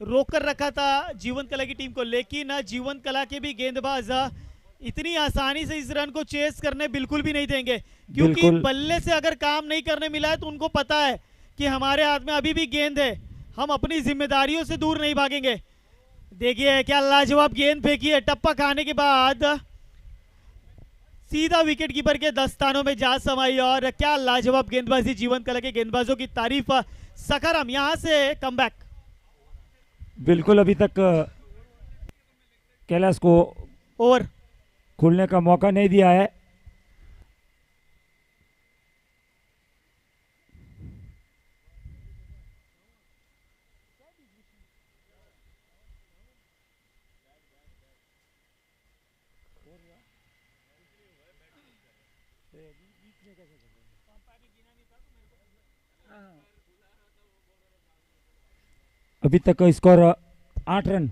रोक कर रखा था जीवन कला की टीम को, लेकिन जीवन कला के भी गेंदबाज इतनी आसानी से इस रन को चेस करने बिल्कुल भी नहीं देंगे, क्योंकि बल्ले से अगर काम नहीं करने मिला है तो उनको पता है कि हमारे हाथ में अभी भी गेंद है, हम अपनी जिम्मेदारियों से दूर नहीं भागेंगे। देखिए क्या लाजवाब गेंद फेंकी है, टप्पा खाने के बाद सीधा विकेट कीपर के दस्तानों में जा समाई, और क्या लाजवाब गेंदबाजी जीवन कला के गेंदबाजों की तारीफ। सखाराम यहां से कमबैक। बिल्कुल, अभी तक कैलाश को ओवर खुलने का मौका नहीं दिया है। अभी तक का स्कोर 8 रन।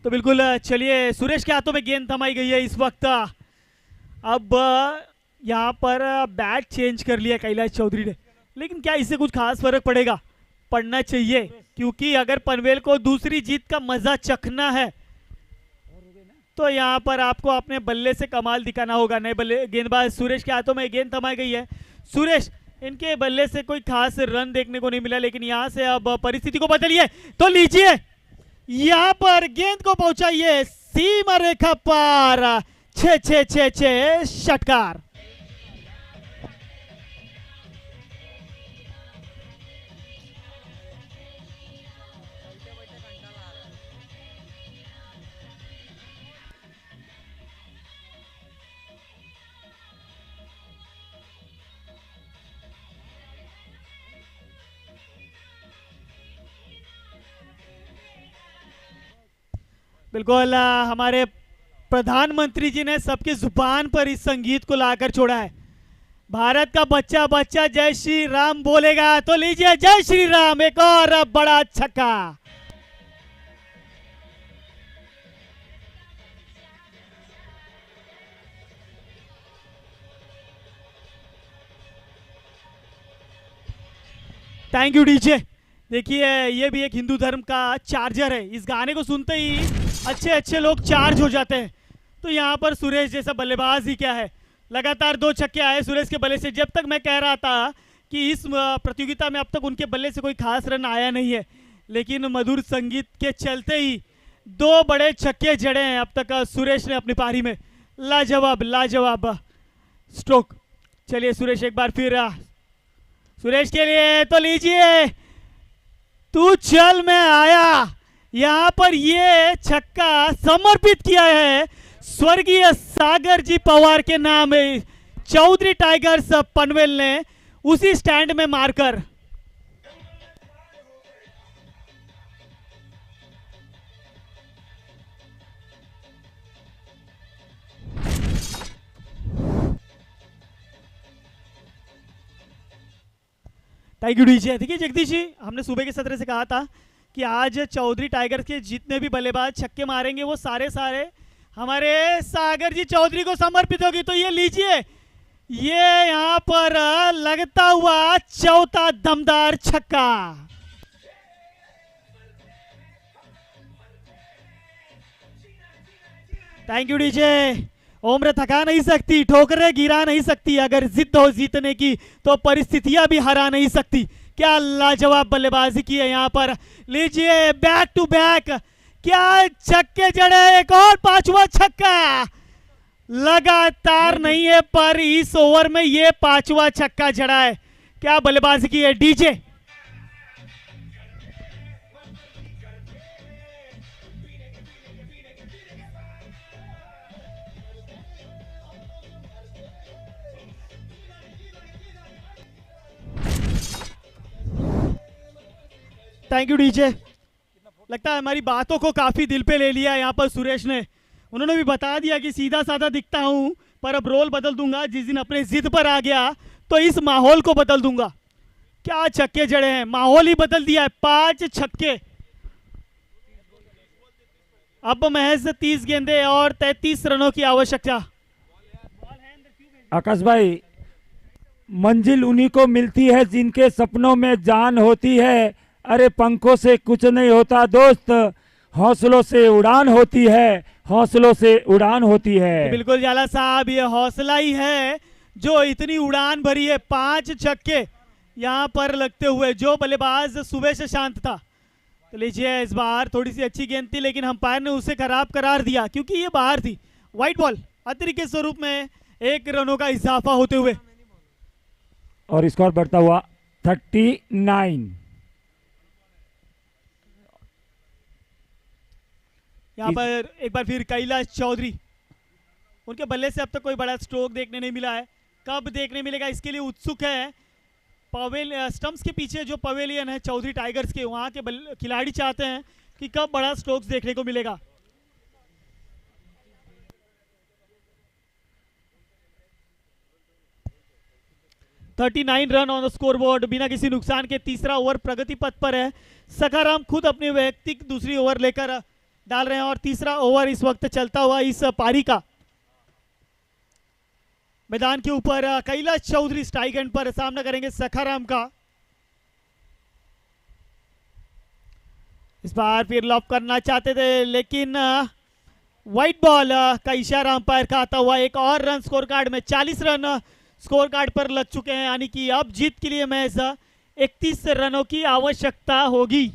तो बिल्कुल चलिए सुरेश के हाथों में गेंद थमाई गई है इस वक्त। अब यहाँ पर बैट चेंज कर लिया कैलाश चौधरी ने, लेकिन क्या इससे कुछ खास फर्क पड़ेगा? पड़ना चाहिए, क्योंकि अगर पनवेल को दूसरी जीत का मजा चखना है तो यहाँ पर आपको अपने बल्ले से कमाल दिखाना होगा। नए बल्ले गेंदबाज सुरेश के हाथों में गेंद थमाई गई है। सुरेश, इनके बल्ले से कोई खास रन देखने को नहीं मिला, लेकिन यहाँ से अब परिस्थिति को बदलिए तो लीजिए, यहाँ पर गेंद को पहुंचाइए सीमा रेखा पार। 6-6-6-6 षटकार। बिल्कुल हमारे प्रधानमंत्री जी ने सबकी जुबान पर इस संगीत को लाकर छोड़ा है। भारत का बच्चा बच्चा जय श्री राम बोलेगा तो लीजिए जय श्री राम, एक और बड़ा छक्का। Thank you DJ. देखिए ये भी एक हिंदू धर्म का चार्जर है, इस गाने को सुनते ही अच्छे अच्छे लोग चार्ज हो जाते हैं। तो यहाँ पर सुरेश जैसा बल्लेबाज ही क्या है, लगातार 2 छक्के आए सुरेश के बल्ले से। जब तक मैं कह रहा था कि इस प्रतियोगिता में अब तक उनके बल्ले से कोई खास रन आया नहीं है, लेकिन मधुर संगीत के चलते ही 2 बड़े छक्के जड़े हैं अब तक सुरेश ने अपनी पारी में। लाजवाब लाजवाब स्ट्रोक। चलिए सुरेश एक बार फिर सुरेश के लिए तो लीजिए, तू चल मैं आया। यहां पर ये छक्का समर्पित किया है स्वर्गीय सागर जी पवार के नाम चौधरी टाइगर्स पनवेल ने, उसी स्टैंड में मारकर। Thank you DJ. देखिए जगदीश जी, हमने सुबह के सत्र से कहा था कि आज चौधरी टाइगर्स के जितने भी बल्लेबाज छक्के मारेंगे वो सारे हमारे सागर जी चौधरी को समर्पित होगी। तो ये लीजिए, ये यहां पर लगता हुआ चौथा दमदार छक्का। Thank you DJ. उम्र थका नहीं सकती, ठोकरें गिरा नहीं सकती, अगर जिद हो जीतने की तो परिस्थितियां भी हरा नहीं सकती। क्या लाजवाब बल्लेबाजी की है यहाँ पर। लीजिए बैक टू बैक, क्या छक्के जड़े, एक और 5वां छक्का। लगातार नहीं है पर इस ओवर में ये 5वां छक्का जड़ा है। क्या बल्लेबाजी की है डीजे। Thank you DJ. लगता है हमारी बातों को काफी दिल पे ले लिया यहाँ पर सुरेश ने। उन्होंने भी बता दिया कि सीधा साधा दिखता हूं पर अब रोल बदल दूंगा, जिस दिन अपने जिद पर आ गया तो इस माहौल को बदल दूंगा। क्या छक्के जड़े हैं, माहौल ही बदल दिया है। 5 छक्के। अब महज 30 गेंदे और 33 रनों की आवश्यकता। आकाश भाई, मंजिल उन्हीं को मिलती है जिनके सपनों में जान होती है। अरे पंखों से कुछ नहीं होता दोस्त, हौसलों से उड़ान होती है, हौसलों से उड़ान होती है। बिल्कुल जाला साहब, ये हौसला ही है जो इतनी उड़ान भरी है। 5 छक्के यहाँ पर लगते हुए, जो बल्लेबाज सुबह से शांत था। तो लीजिए इस बार थोड़ी सी अच्छी गेंद थी, लेकिन अंपायर ने उसे खराब करार दिया क्योंकि ये बाहर थी। व्हाइट बॉल अतिरिक्त के स्वरूप में 1 रनों का इजाफा होते हुए और स्कोर बढ़ता हुआ 39। यहाँ पर एक बार फिर कैलाश चौधरी, उनके बल्ले से अब तक कोई बड़ा स्ट्रोक देखने नहीं मिला है। कब देखने मिलेगा इसके लिए उत्सुक है। स्टंप्स के पीछे जो पवेलियन है चौधरी टाइगर्स के, वहां के खिलाड़ी चाहते हैं कि कब बड़ा स्ट्रोक्स देखने को मिलेगा। Run on the scoreboard. बिना किसी नुकसान के तीसरा ओवर प्रगति पथ पर है। सखाराम खुद अपनी वैयक्तिक दूसरी ओवर लेकर डाल रहे हैं और तीसरा ओवर इस वक्त चलता हुआ इस पारी का। मैदान के ऊपर कैलाश चौधरी स्ट्राइक एंड पर सामना करेंगे सखाराम का। इस बार फिर लॉप करना चाहते थे, लेकिन व्हाइट बॉल का इशारा अंपायर का आता हुआ। एक और रन स्कोर कार्ड में, 40 रन स्कोर कार्ड पर लग चुके हैं, यानी कि अब जीत के लिए मैच 31 रनों की आवश्यकता होगी।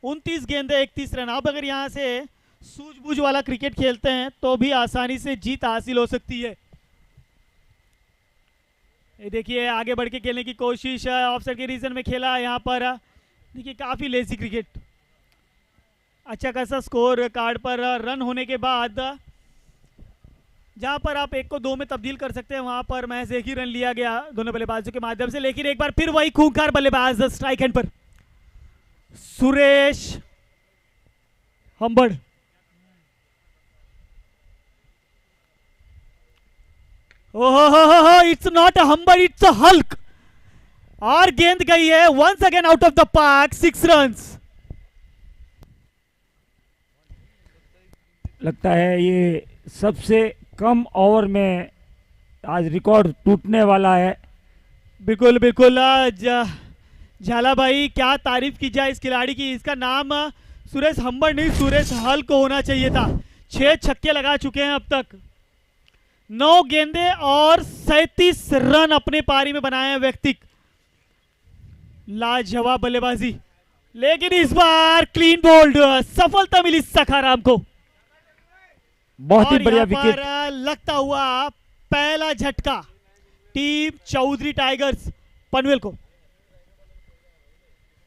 29 गेंदे 31 रन। अब अगर यहां से सूझबूझ वाला क्रिकेट खेलते हैं तो भी आसानी से जीत हासिल हो सकती है। ये देखिए आगे बढ़ के खेलने की कोशिश, ऑफसाइड के रीजन में खेला यहाँ पर। देखिए काफी लेजी क्रिकेट। अच्छा खासा स्कोर कार्ड पर रन होने के बाद जहां पर आप 1 को 2 में तब्दील कर सकते हैं, वहां पर महज 1 ही रन लिया गया दोनों बल्लेबाजों के माध्यम से। लेकिन एक बार फिर वही खूंखार बल्लेबाज स्ट्राइक हैंड पर सुरेश हम्बड़। ओहो, it's not a Hambad, it's a Hulk. और गेंद गई है once again out of the park, 6 runs. लगता है ये सबसे कम ओवर में आज रिकॉर्ड टूटने वाला है। बिल्कुल बिल्कुल। झाला भाई, क्या तारीफ की जाए इस खिलाड़ी की। इसका नाम सुरेश हम्बड़ नहीं, सुरेश हल्क होना चाहिए था। 6 छक्के लगा चुके हैं अब तक, 9 गेंदे और 37 रन अपने पारी में बनाए हैं व्यक्ति। लाजवाब बल्लेबाजी, लेकिन इस बार क्लीन बोल्ड, सफलता मिली सखाराम को। बहुत ही और बढ़िया यहाँ विकेट। पर लगता हुआ पहला झटका टीम चौधरी टाइगर्स पनवेल को।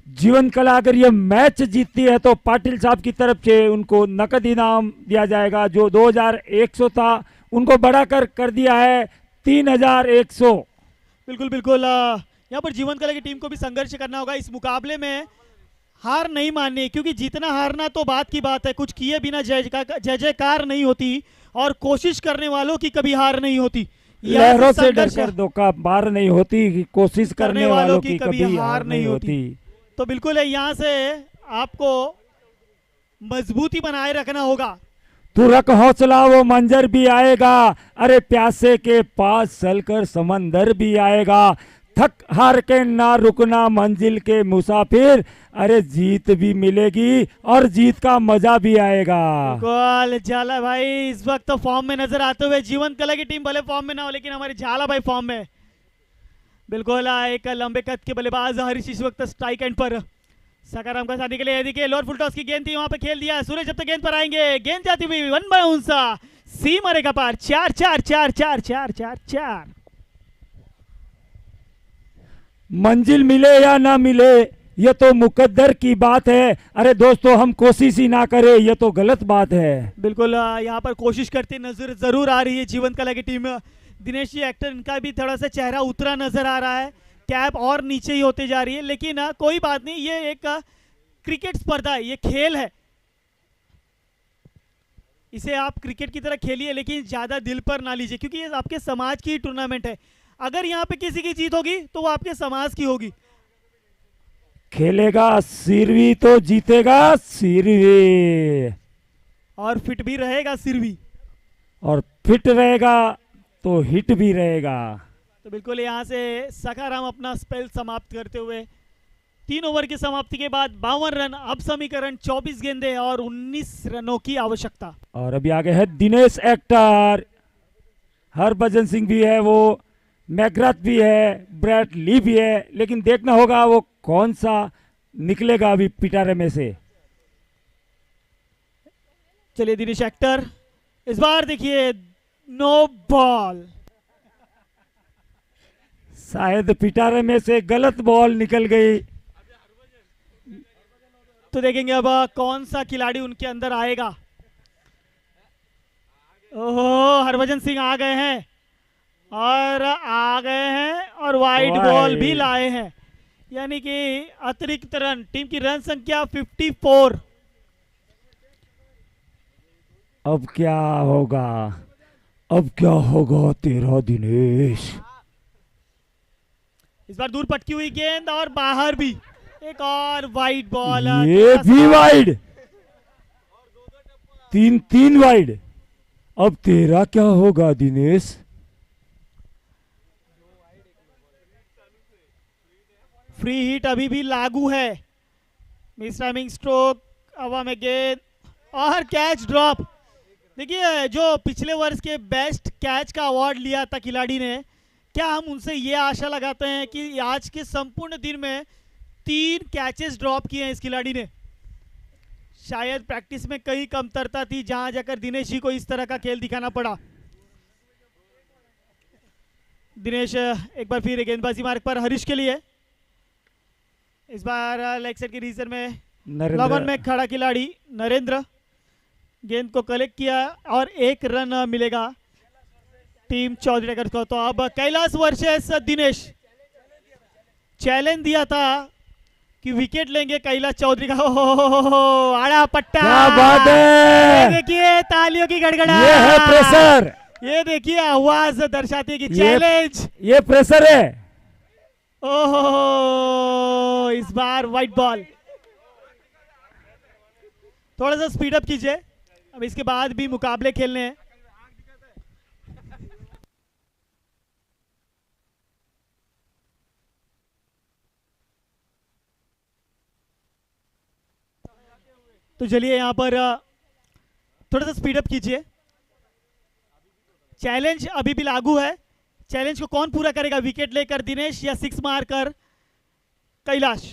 जीवन कला अगर ये मैच जीतती है तो पाटिल साहब की तरफ से उनको नकद इनाम दिया जाएगा, जो 2100 था उनको बढ़ाकर कर दिया है 3100। बिल्कुल बिल्कुल। यहाँ पर जीवन कला की टीम को भी संघर्ष करना होगा इस मुकाबले में, हार नहीं माननी, क्योंकि जीतना हारना तो बात की बात है, कुछ किए बिना जय जयकार नहीं होती और कोशिश करने वालों की कभी हार नहीं होती। लहरों से डरकर धोखा बार नहीं होती, कोशिश करने वालों की कभी हार नहीं होती। तो बिल्कुल है, यहाँ से आपको मजबूती बनाए रखना होगा। तू रख हौसला वो मंजर भी आएगा, अरे प्यासे के पास चलकर समंदर भी आएगा। थक हार के ना रुकना मंजिल के मुसाफिर, अरे जीत भी मिलेगी और जीत का मजा भी आएगा। बिल्कुल झाला भाई इस वक्त तो फॉर्म में नजर आते हुए। जीवन कला की टीम भले फॉर्म में ना हो, लेकिन हमारे झाला भाई फॉर्म में। बिल्कुल एक लंबे कद के बल्लेबाज हरीश इस वक्त स्ट्राइक एंड पर। सकाराम का साथी के लिए देखिए लोअर फुल टॉस की गेंद थी, वहां पे खेल दिया सूरज। जब तक गेंद पर आएंगे, गेंद जाती हुई 1 बाउंस, सी मारेगा पार। 4-4-4-4-4-4-4। मंजिल मिले या ना मिले ये तो मुकद्दर की बात है, अरे दोस्तों हम कोशिश ही ना करें ये तो गलत बात है। बिल्कुल यहाँ पर कोशिश करती नजर जरूर आ रही है जीवन कला की टीम। दिनेश जी एक्टर, इनका भी थोड़ा सा चेहरा उतरा नजर आ रहा है, कैप और नीचे ही होती जा रही है, लेकिन कोई बात नहीं, ये एक क्रिकेट स्पर्धा है, ये खेल है, इसे आप क्रिकेट की तरह खेलिए, लेकिन ज्यादा दिल पर ना लीजिए, क्योंकि ये आपके समाज की टूर्नामेंट है। अगर यहाँ पे किसी की जीत होगी तो वो आपके समाज की होगी। खेलेगा सिरवी तो जीतेगा सिरवी, और फिट भी रहेगा सिरवी, और फिट रहेगा तो हिट भी रहेगा। तो बिल्कुल यहाँ से सखाराम अपना स्पेल समाप्त करते हुए 3 ओवर की समाप्ति के बाद 52 रन। अब समीकरण 24 गेंदे और 19 रनों की आवश्यकता। और अभी आगे है दिनेश एक्टर, हरभजन सिंह भी है, वो मैकग्राथ भी है, ब्रैट ली भी है, लेकिन देखना होगा वो कौन सा निकलेगा अभी पिटारे में से। चलिए दिनेश एक्टर, इस बार देखिए नो बॉल, शायद पिटारे में से गलत बॉल निकल गई। तो देखेंगे अब कौन सा खिलाड़ी उनके अंदर आएगा। ओहो, हरभजन सिंह आ गए हैं और वाइड बॉल भी लाए हैं, यानी कि अतिरिक्त रन। टीम की रन संख्या 54। अब क्या होगा, अब क्या होगा तेरा दिनेश। इस बार दूर पटकी हुई गेंद और बाहर भी एक और वाइड बॉल, ये भी वाइड, 3 वाइड। अब तेरा क्या होगा दिनेश। फ्री हिट अभी भी लागू है। मिस टाइमिंग स्ट्रोक, हवा में गेंद और कैच ड्रॉप। देखिए जो पिछले वर्ष के बेस्ट कैच का अवार्ड लिया था खिलाड़ी ने, क्या हम उनसे ये आशा लगाते हैं कि आज के संपूर्ण दिन में 3 कैचेस ड्रॉप किए हैं इस खिलाड़ी ने। शायद प्रैक्टिस में कहीं कमतरता थी जहां जाकर दिनेश जी को इस तरह का खेल दिखाना पड़ा। दिनेश एक बार फिर गेंदबाजी मार्ग पर हरीश के लिए, इस बार लेग साइड के रीजन में लगन में खड़ा खिलाड़ी नरेंद्र गेंद को कलेक्ट किया और 1 रन मिलेगा टीम चौधरी टाइगर्स को। तो अब कैलाश वर्सेस दिनेश, चैलेंज दिया था कि विकेट लेंगे कैलाश चौधरी का। हो आड़ा पट्टा, क्या बात है, देखिए तालियों की गड़गड़ाहट, ये है प्रेशर, ये देखिए आवाज दर्शाती है कि चैलेंज, ये प्रेशर है। ओहो इस बार वाइट बॉल। थोड़ा सा स्पीड अप कीजिए, अब इसके बाद भी मुकाबले खेलने हैं। तो चलिए यहां पर थोड़ा सा स्पीड अप कीजिए। चैलेंज अभी भी लागू है। चैलेंज को कौन पूरा करेगा, विकेट लेकर दिनेश या 6 मारकर कैलाश।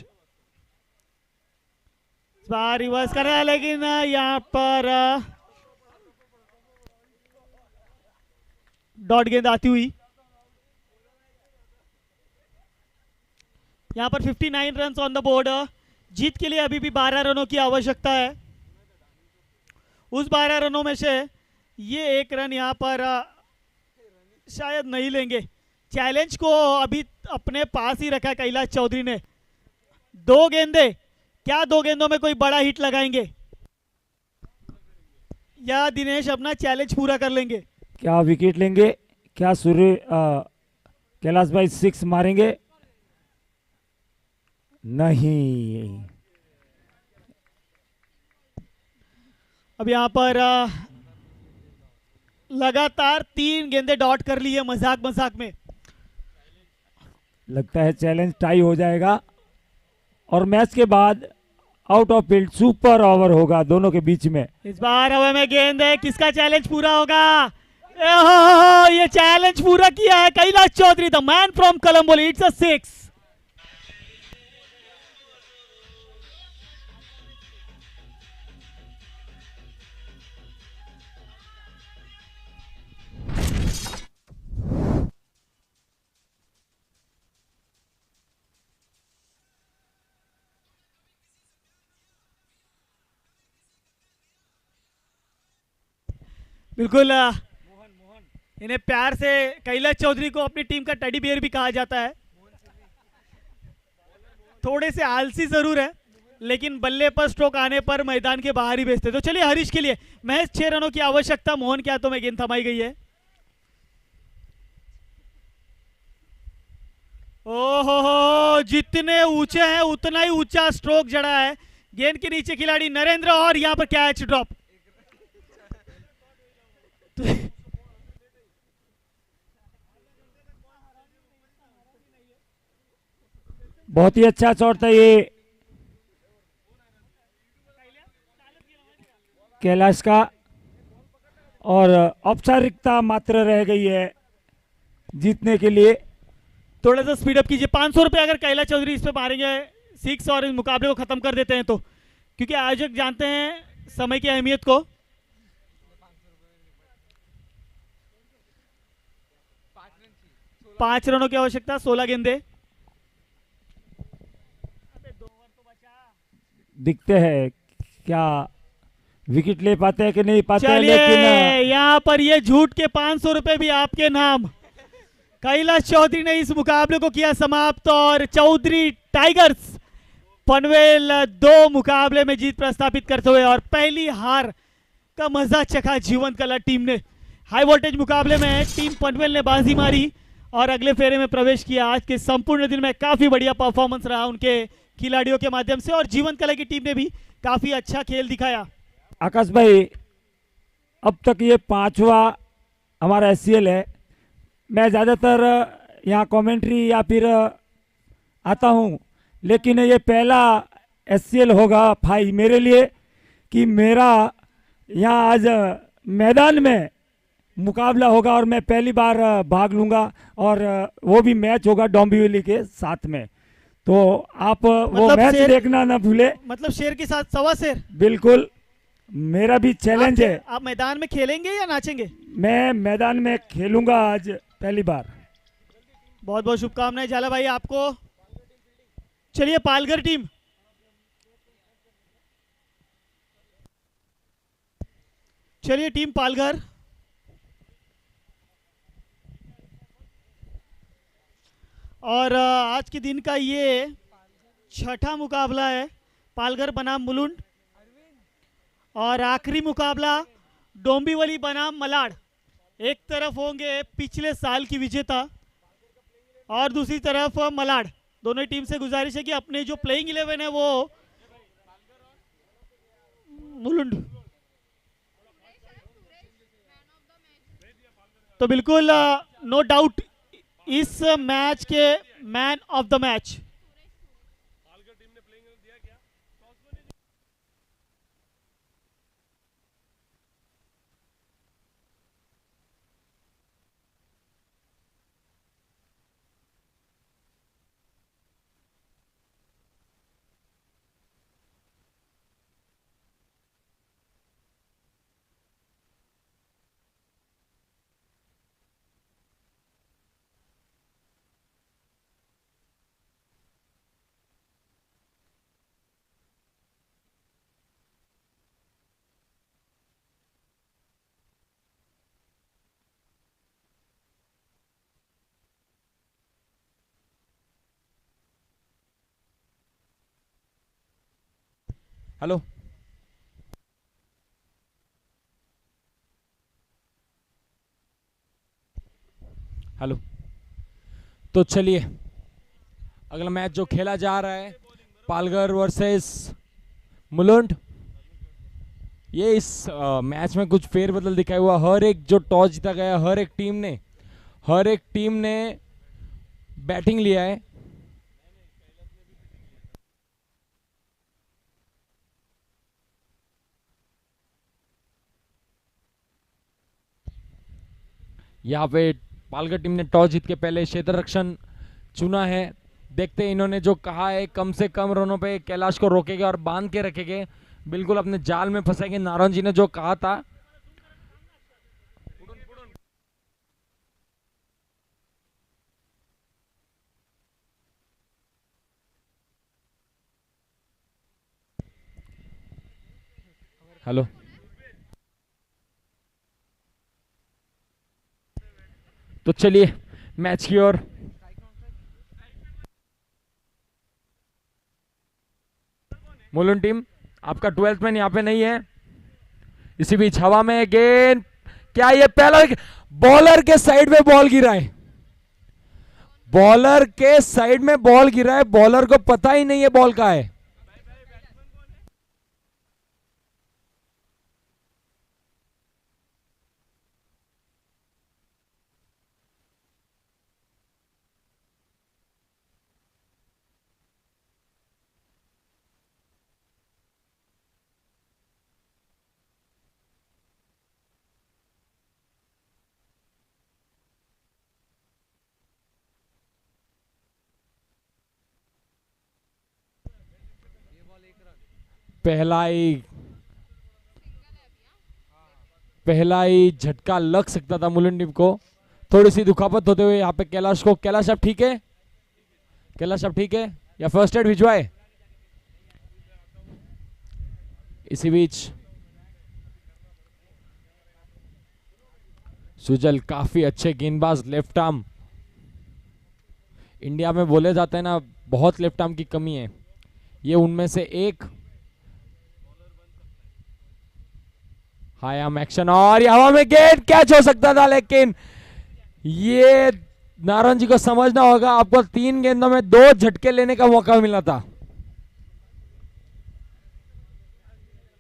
इस बार रिवर्स कर रहा है लेकिन यहां पर डॉट गेंद आती हुई। यहां पर 59 रन ऑन द बोर्ड। जीत के लिए अभी भी 12 रनों की आवश्यकता है। उस 12 रनों में से ये 1 रन यहां पर शायद नहीं लेंगे। चैलेंज को अभी अपने पास ही रखा कैलाश चौधरी ने। 2 गेंदे, क्या 2 गेंदों में कोई बड़ा हिट लगाएंगे या दिनेश अपना चैलेंज पूरा कर लेंगे? क्या विकेट लेंगे, क्या सूर्य कैलाश भाई 6 मारेंगे? नहीं। अब यहां पर लगातार 3 गेंदे डॉट कर ली है मजाक मजाक में। लगता है चैलेंज टाई हो जाएगा और मैच के बाद out of field super over होगा दोनों के बीच में। इस बार हवा में गेंद है, किसका चैलेंज पूरा होगा? ओहो, ये चैलेंज पूरा किया है Kailash Chaudhary, the man from Colombo. It's a 6। बिल्कुल इन्हें प्यार से कैलाश चौधरी को अपनी टीम का टेडी बियर भी कहा जाता है। थोड़े से आलसी जरूर है लेकिन बल्ले पर स्ट्रोक आने पर मैदान के बाहर ही भेजते। तो चलिए हरीश के लिए महज 6 रनों की आवश्यकता। मोहन के हाथों में गेंद थमाई गई है। ओहो, जितने ऊंचे हैं उतना ही ऊंचा स्ट्रोक जड़ा है। गेंद के नीचे खिलाड़ी नरेंद्र और यहां पर कैच ड्रॉप। बहुत ही अच्छा शॉट था ये कैलाश का और औपचारिकता मात्र रह गई है जीतने के लिए। थोड़ा सा स्पीड अप कीजिए। 500 रुपए अगर कैलाश चौधरी इस पे मारेंगे 6 और इस मुकाबले को खत्म कर देते हैं तो, क्योंकि आयोजक जानते हैं समय की अहमियत को। पांच रनों की आवश्यकता, 16 गेंदे। दिखते हैं क्या विकेट ले पाते हैं कि नहीं पाते हैं, चलिए लेकिन यहाँ पर ये झूठ के 500 रुपए भी आपके नाम। कैलाश चौधरी ने इस मुकाबले को किया समाप्त और चौधरी टाइगर्स पनवेल 2 मुकाबले में जीत प्रस्थापित करते हुए और पहली हार का मजा चखा जीवन कला टीम ने। हाई वोल्टेज मुकाबले में टीम पनवेल ने बाजी मारी और अगले फेरे में प्रवेश किया। आज के संपूर्ण दिन में काफी बढ़िया परफॉर्मेंस रहा उनके खिलाड़ियों के माध्यम से और जीवन कला की टीम ने भी काफी अच्छा खेल दिखाया। आकाश भाई अब तक ये 5वां हमारा SCL है। मैं ज़्यादातर यहाँ कमेंट्री या फिर आता हूँ, लेकिन ये पहला SCL होगा भाई मेरे लिए कि मेरा यहाँ आज मैदान में मुकाबला होगा और मैं पहली बार भाग लूंगा और वो भी मैच होगा डोंबिवली के साथ में। तो आप वो मतलब मैच शेर- देखना ना भूले। मतलब शेर के साथ सवा शेर। बिल्कुल, मेरा भी चैलेंज है। आप मैदान में खेलेंगे या नाचेंगे? मैं मैदान में खेलूंगा आज पहली बार। बहुत बहुत शुभकामनाएं झाला भाई आपको। चलिए पालघर टीम, चलिए टीम पालघर। और आज के दिन का ये छठा मुकाबला है पालघर बनाम मुलुंड, और आखिरी मुकाबला डोंबिवली बनाम मलाड। एक तरफ होंगे पिछले साल की विजेता और दूसरी तरफ मलाड। दोनों टीम से गुजारिश है कि अपने जो प्लेइंग 11 है वो मुलुंड। तो बिल्कुल नो डाउट इस मैच के man of the match hello, hello. तो चलिए अगला मैच जो खेला जा रहा है पालघर वर्सेस मुलुंड। ये इस मैच में कुछ फेरबदल दिखाया हुआ। हर एक जो टॉस जीता गया, हर एक टीम ने बैटिंग लिया है। यहाँ पे पालघर टीम ने टॉस जीत के पहले क्षेत्र रक्षण चुना है। देखते हैं इन्होंने जो कहा है कम से कम रनों पे कैलाश को रोकेंगे और बांध के रखेंगे, बिल्कुल अपने जाल में फंसाएंगे। नारायण जी ने जो कहा था हेलो, तो चलिए मैच की ओर। मुलुंड टीम, आपका 12th मैन यहाँ पे नहीं है। इसी बीच हवा में गेंद, क्या ये पहला बॉलर के साइड में बॉल गिरा है? बॉलर के साइड में बॉल गिरा है, बॉलर को पता ही नहीं है बॉल का है। पहला ही झटका लग सकता था मुलुंड टीम को। थोड़ी सी दुखापत होते हुए यहाँ पे कैलाश को। कैलाश आप ठीक है? कैलाश आप ठीक है या फर्स्ट एड भिजवाए? इसी बीच सुजल काफी अच्छे गेंदबाज, लेफ्ट आर्म। इंडिया में बोले जाते हैं ना बहुत लेफ्ट आर्म की कमी है, ये उनमें से एक। हाई आर्म एक्शन और हवा में गेंद कैच हो सकता था, लेकिन ये नारायण जी को समझना होगा। आपको 3 गेंदों में 2 झटके लेने का मौका मिला था।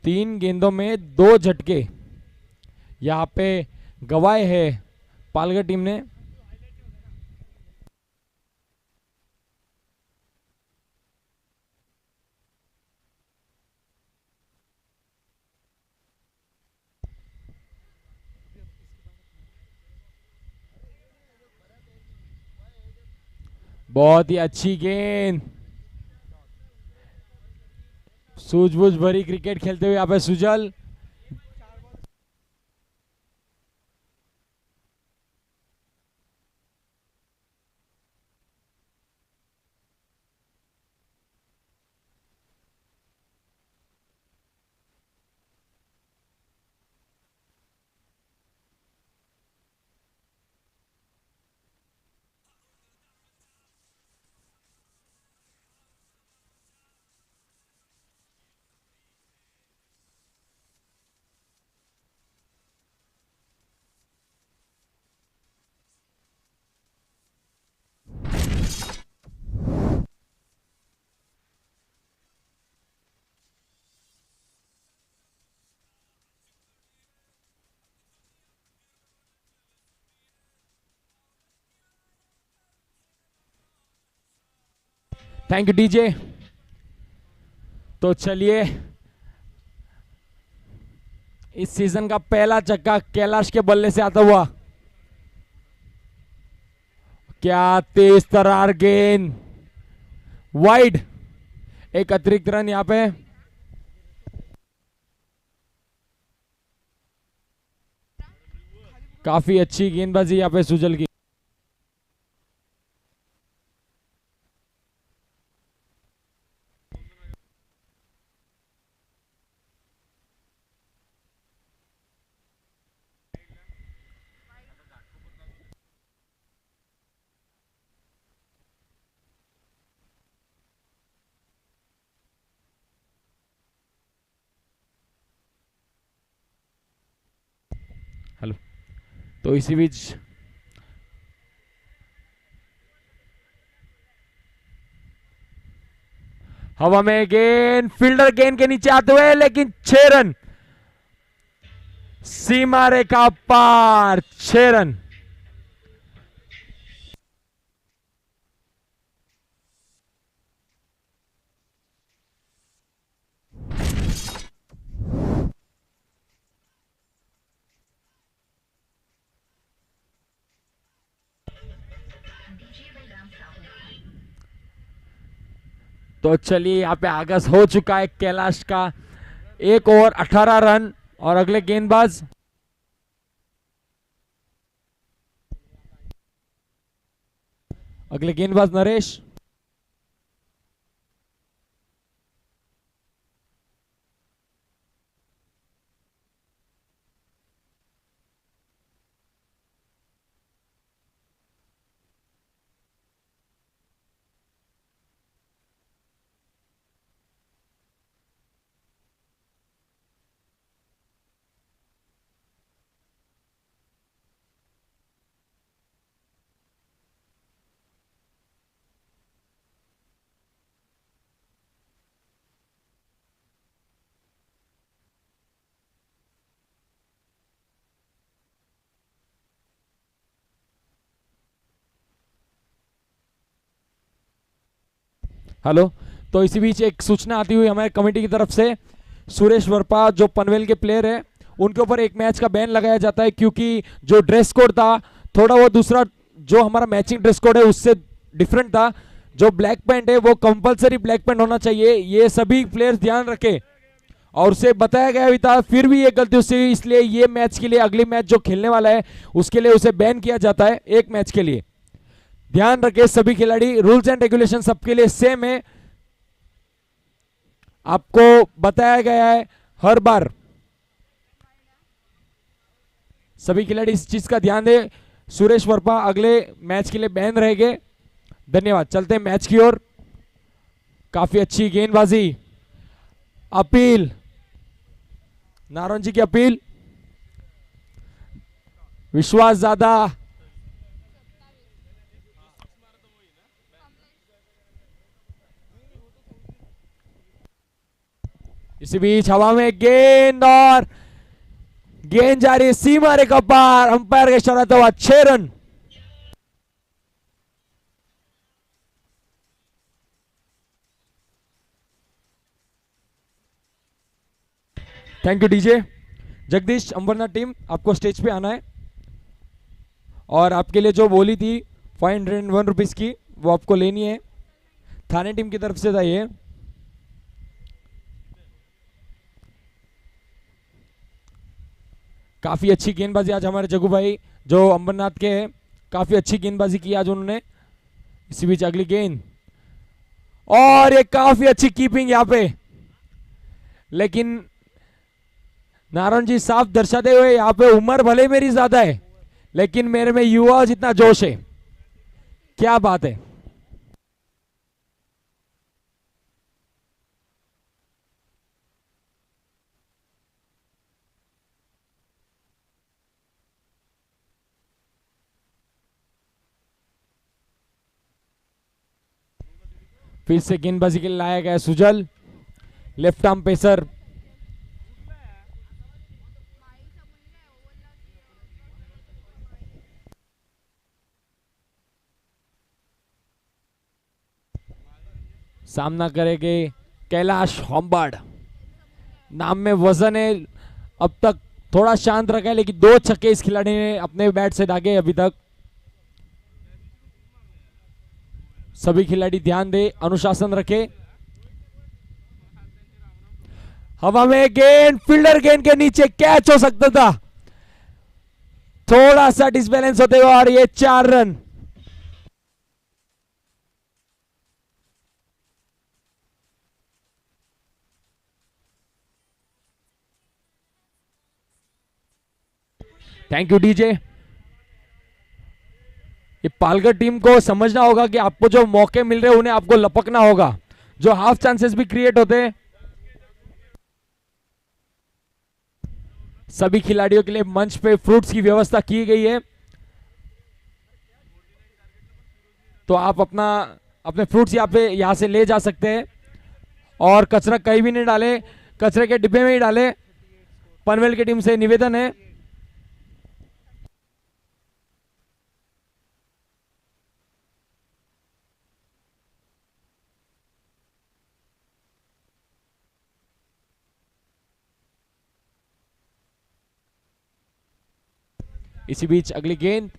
3 गेंदों में 2 झटके यहां पे गवाए हैं पालघर टीम ने। बहुत ही अच्छी गेंद, सूझबूझ भरी क्रिकेट खेलते हुए यहाँ पे सुजल। Thank you DJ. तो चलिए, इस सीजन का पहला छक्का कैलाश के बल्ले से आता हुआ। क्या तेज तरार गेंद, वाइड, एक अतिरिक्त रन यहां पे। काफी अच्छी गेंदबाजी यहां पे सुजल की। हेलो, तो इसी बीच हवा में गेंद, फील्डर गेंद के नीचे आते हुए, लेकिन 6 रन, सीमा रेखा पार, 6 रन। तो चलिए, यहाँ पे आगाज हो चुका है कैलाश का। 1 ओवर 18 रन, और अगले गेंदबाज नरेश। हेलो, तो इसी बीच एक सूचना आती हुई हमारे कमेटी की तरफ से, सुरेश वर्पा जो पनवेल के प्लेयर है, उनके ऊपर एक मैच का बैन लगाया जाता है, क्योंकि जो ड्रेस कोड था थोड़ा वो दूसरा, जो हमारा मैचिंग ड्रेस कोड है उससे डिफरेंट था। जो ब्लैक पैंट है वो कंपलसरी ब्लैक पैंट होना चाहिए, ये सभी प्लेयर्स ध्यान रखें। और उसे बताया गया भी था, फिर भी ये गलती उससे हुई, इसलिए ये मैच के लिए, अगली मैच जो खेलने वाला है उसके लिए उसे बैन किया जाता है एक मैच के लिए। ध्यान रखें सभी खिलाड़ी, रूल्स एंड रेगुलेशन सबके लिए सेम है, आपको बताया गया है हर बार। सभी खिलाड़ी इस चीज का ध्यान दें। सुरेश वर्पा अगले मैच के लिए बैन रहेंगे। धन्यवाद। चलते हैं मैच की ओर। काफी अच्छी गेंदबाजी, अपील, नारायण जी की अपील, विश्वास ज्यादा, इसी बीच हवा में गेंद, और गेंद जा रही है सीमा रेखा पार, अंपायर का इशारा था हुआ 6 run. Thank you DJ. Jagdish, Ambernath team आपको स्टेज पे आना है, और आपके लिए जो बोली थी 501 रुपीज की वो आपको लेनी है। थाने टीम की तरफ से था ये। काफी अच्छी गेंदबाजी आज हमारे जग्गू भाई जो अंबरनाथ के हैं, काफी अच्छी गेंदबाजी की आज उन्होंने। इसी बीच अगली गेंद, और ये काफी अच्छी कीपिंग यहाँ पे, लेकिन नारायण जी साफ दर्शाते हुए यहाँ पे उम्र भले मेरी ज्यादा है लेकिन मेरे में युवा जितना जोश है। क्या बात है। फिर से गेंदबाजी के लिए लाया गया सुजल, लेफ्ट आर्म पेसर। सामना करेंगे कैलाश होमबर्ड। नाम में वजन है, अब तक थोड़ा शांत रखा है लेकिन 2 छक्के इस खिलाड़ी ने अपने बैट से दागे अभी तक। सभी खिलाड़ी ध्यान दे, अनुशासन रखे। हवा में गेंद, फील्डर गेंद के नीचे कैच हो सकता था, थोड़ा सा डिसबैलेंस होते हुए, और ये 4 रन। Thank you DJ. ये पालघर टीम को समझना होगा कि आपको जो मौके मिल रहे हैं उन्हें आपको लपकना होगा। जो हाफ चांसेस भी क्रिएट होते हैं, सभी खिलाड़ियों के लिए मंच पे फ्रूट्स की व्यवस्था की गई है, तो आप अपने फ्रूट्स यहां से ले जा सकते हैं। और कचरा कहीं भी नहीं डाले, कचरे के डिब्बे में ही डाले, पनवेल की टीम से निवेदन है। इसी बीच अगली गेंद,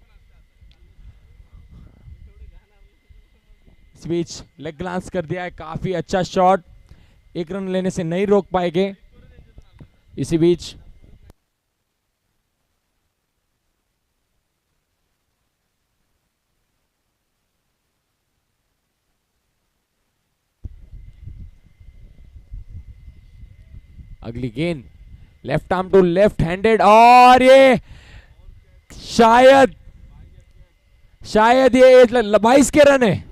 इस बीच लेग ग्लांस कर दिया है, काफी अच्छा शॉट, 1 रन लेने से नहीं रोक पाएंगे। इसी बीच अगली गेंद, left arm to left handed, और ये शायद ये 22 के रन है।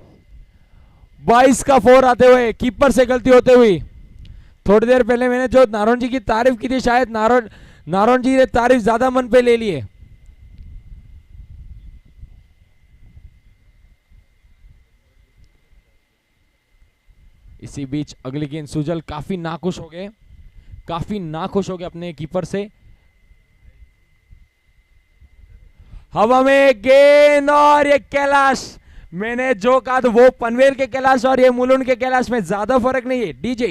22 का 4 आते हुए, कीपर से गलती होते हुई। थोड़ी देर पहले मैंने जो नारायण जी की तारीफ की थी, शायद नारायण जी ने तारीफ ज्यादा मन पे ले लिए। इसी बीच अगली गेंद, सुजल काफी नाखुश हो गए अपने कीपर से। हवा में गेंद, और ये कैलाश, मैंने जो कहा था वो पनवेल के कैलाश और ये मुलुंड के कैलाश में ज्यादा फर्क नहीं है। DJ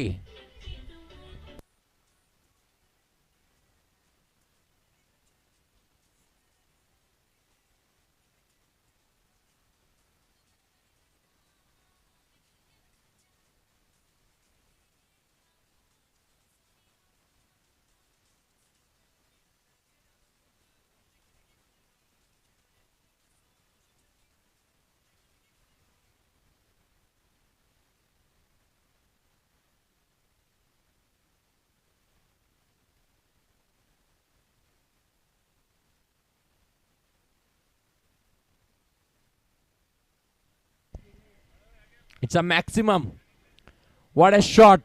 It's a maximum. What a shot.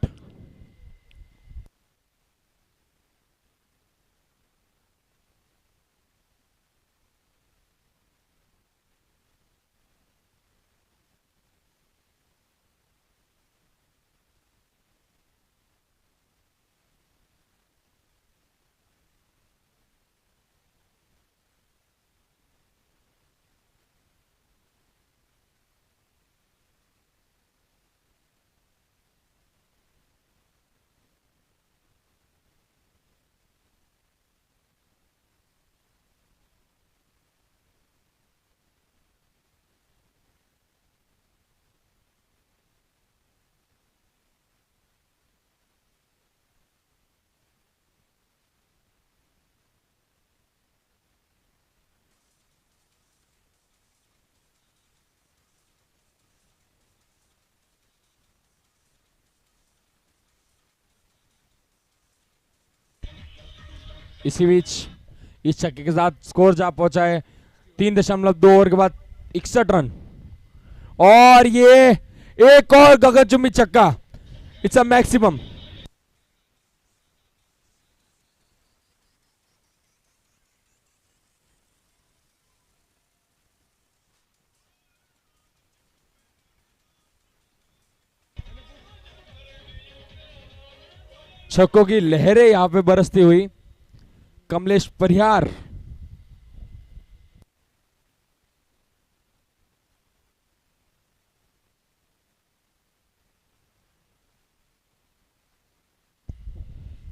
इसी बीच इस छक्के के साथ स्कोर जा पहुंचा है 3.2 ओवर के बाद 61 रन। और ये एक और गगनचुंबी छक्का, इट्स अ मैक्सिमम। छक्कों की लहरें यहां पे बरसती हुई। कमलेश परिहार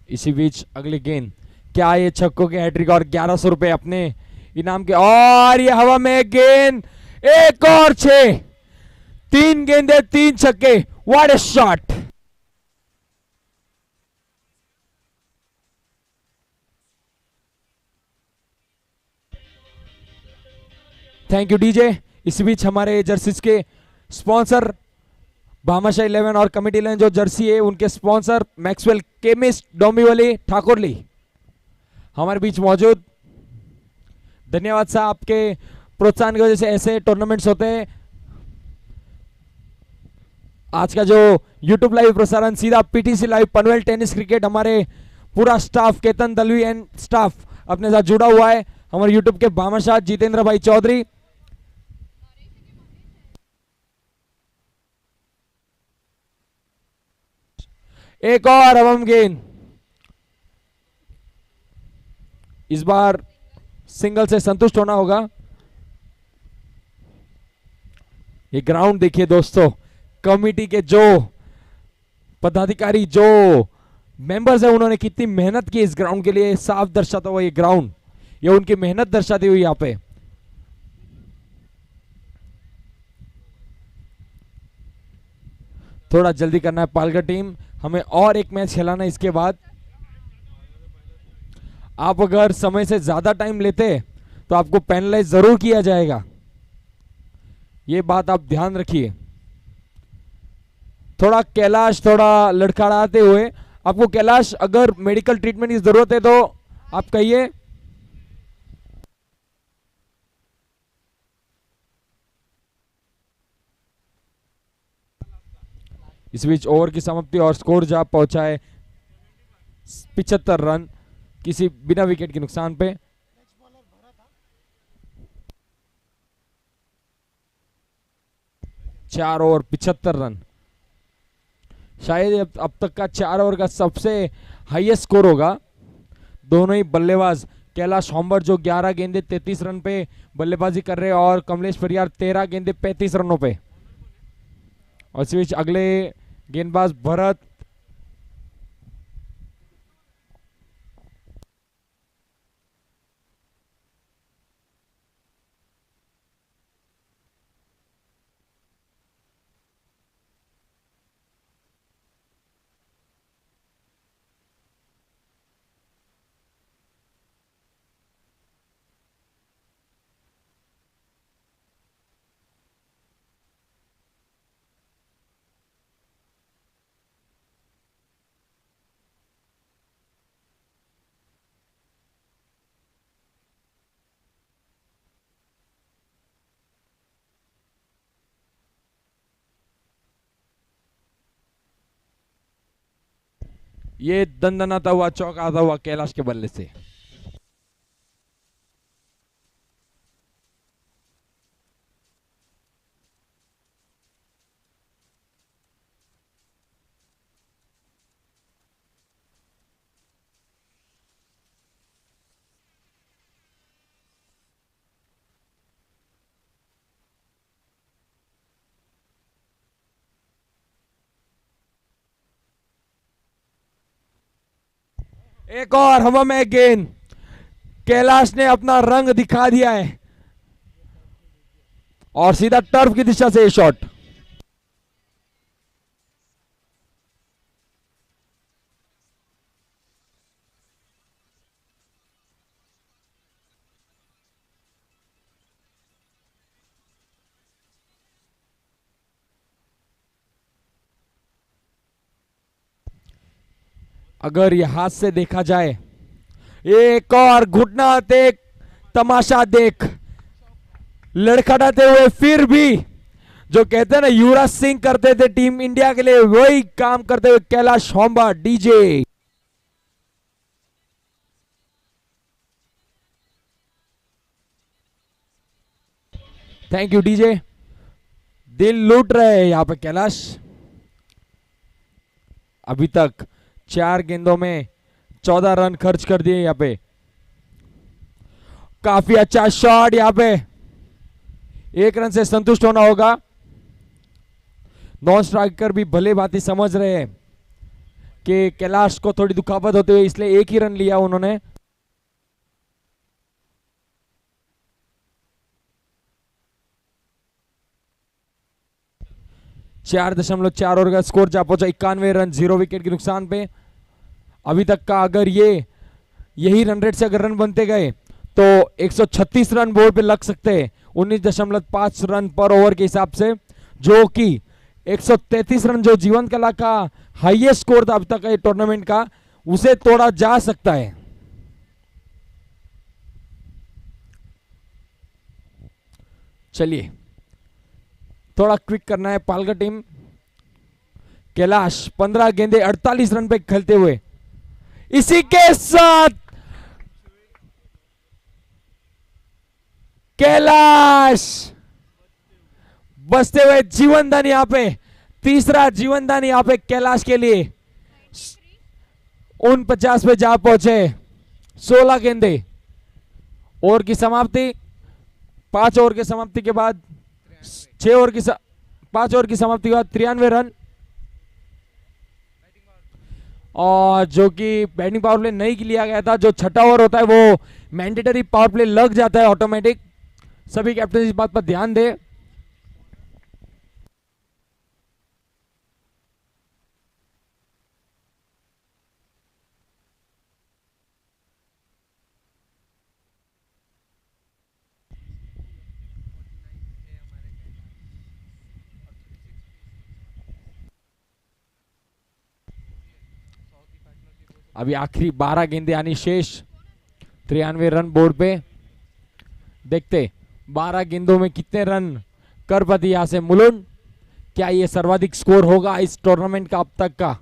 इसी बीच अगली गेंद, क्या ये छक्कों के हैट्रिक और 1100 रुपए अपने इनाम के, और ये हवा में गेंद, एक और 6, 3 गेंदे 3 छक्के, what a shot. Thank you DJ. इसी बीच हमारे जर्सीज के स्पॉन्सर भामाशाह 11 और कमेटी 11 जो जर्सी है उनके sponsor Maxwell chemist Dombivli Thakurli हमारे बीच मौजूद। धन्यवाद साहब, आपके प्रोत्साहन की वजह से ऐसे टूर्नामेंट्स होते हैं। आज का जो YouTube लाइव प्रसारण सीधा PTC live Panvel tennis cricket, हमारे पूरा staff Ketan Dalvi and staff अपने साथ जुड़ा हुआ है। हमारे YouTube के भामाशाह जितेंद्र भाई चौधरी, एक और अवम गेंद, इस बार सिंगल से संतुष्ट होना होगा। ये ग्राउंड देखिए दोस्तों, कमेटी के जो पदाधिकारी जो मेंबर्स है उन्होंने कितनी मेहनत की इस ग्राउंड के लिए, साफ दर्शाता हुआ ये ग्राउंड, ये उनकी मेहनत दर्शाती हुई यहाँ पे। थोड़ा जल्दी करना है पालघर टीम, हमें और एक मैच खिलाना है इसके बाद। आप अगर समय से ज्यादा टाइम लेते तो आपको पेनलाइज जरूर किया जाएगा, ये बात आप ध्यान रखिए। थोड़ा कैलाश थोड़ा लड़खड़ाते हुए, आपको कैलाश अगर मेडिकल ट्रीटमेंट की जरूरत है तो आप कहिए। इस बीच ओवर की समाप्ति और स्कोर जा पहुंचा है 75 रन किसी बिना विकेट के नुकसान पे। चार ओवर 75 रन, शायद अब तक का 4 ओवर का सबसे हाईएस्ट स्कोर होगा। दोनों ही बल्लेबाज कैलाश होम्बर जो 11 गेंदे 33 रन पे बल्लेबाजी कर रहे हैं और कमलेश परिहार 13 गेंदे 35 रनों पे। और इस बीच अगले गेंदबाज भरत, ये दंदनाता हुआ चौंकाता हुआ कैलाश के बल्ले से। एक और हवा में गेंद, कैलाश ने अपना रंग दिखा दिया है और सीधा टर्फ की दिशा से ये शॉट। अगर यह हाथ से देखा जाए एक और घुटना देख, तमाशा देख, लड़खड़ाते हुए फिर भी जो कहते हैं ना युवराज सिंह करते थे टीम इंडिया के लिए, वही काम करते हुए कैलाश होम्बा डीजे। Thank you DJ. दिल लूट रहे हैं यहां पे कैलाश। अभी तक 4 गेंदों में 14 रन खर्च कर दिए यहां पे। काफी अच्छा शॉट यहां पे, 1 रन से संतुष्ट होना होगा। नॉन स्ट्राइकर भी भले बात ही समझ रहे हैं कि कैलाश को थोड़ी दुखापत होते हुए, इसलिए 1 ही रन लिया उन्होंने। चार 4.4 ओवर का स्कोर जा पहुंचा, 91 रन 0 विकेट के नुकसान पे। अभी तक का अगर यही रन रेट से अगर रन बनते गए तो 136 रन बोर्ड पे लग सकते हैं 19.5 रन पर ओवर के हिसाब से, जो कि 133 रन जो जीवन कला का हाईएस्ट स्कोर था अब तक का टूर्नामेंट का, उसे तोड़ा जा सकता है। चलिए थोड़ा क्विक करना है पालघर टीम। कैलाश 15 गेंदे 48 रन पे खेलते हुए, इसी के साथ कैलाश बचते हुए जीवनदान यहां पे, तीसरा जीवनदान यहां पे कैलाश के लिए 49 पे जा पहुंचे। 16 गेंदे, ओवर की समाप्ति 5 ओवर की समाप्ति के बाद 5 ओवर की समाप्ति के बाद 93 रन। और जो कि बैटिंग पावर प्ले नहीं लिया गया था, जो छठा ओवर होता है वो मैंडेटरी पावर प्ले लग जाता है ऑटोमेटिक। सभी कैप्टन इस बात पर ध्यान दें। अभी आखिरी 12 गेंदे आनी शेष, 93 रन बोर्ड पे। देखते 12 गेंदों में कितने रन कर पाती यहां से मुलुंड। क्या ये सर्वाधिक स्कोर होगा इस टूर्नामेंट का अब तक का?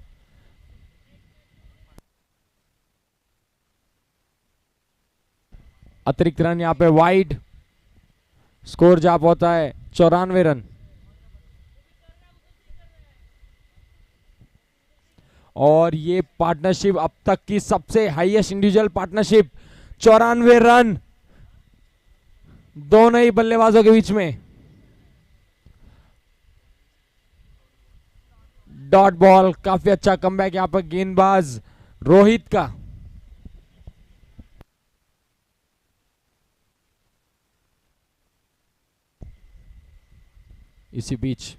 अतिरिक्त रन यहां पे वाइड, स्कोर जा पहुंचा है 94 रन। और ये पार्टनरशिप अब तक की सबसे हाईएस्ट इंडिविजुअल पार्टनरशिप, 94 रन दोनों ही बल्लेबाजों के बीच में। डॉट बॉल, काफी अच्छा कमबैक यहां पर गेंदबाज रोहित का। इसी बीच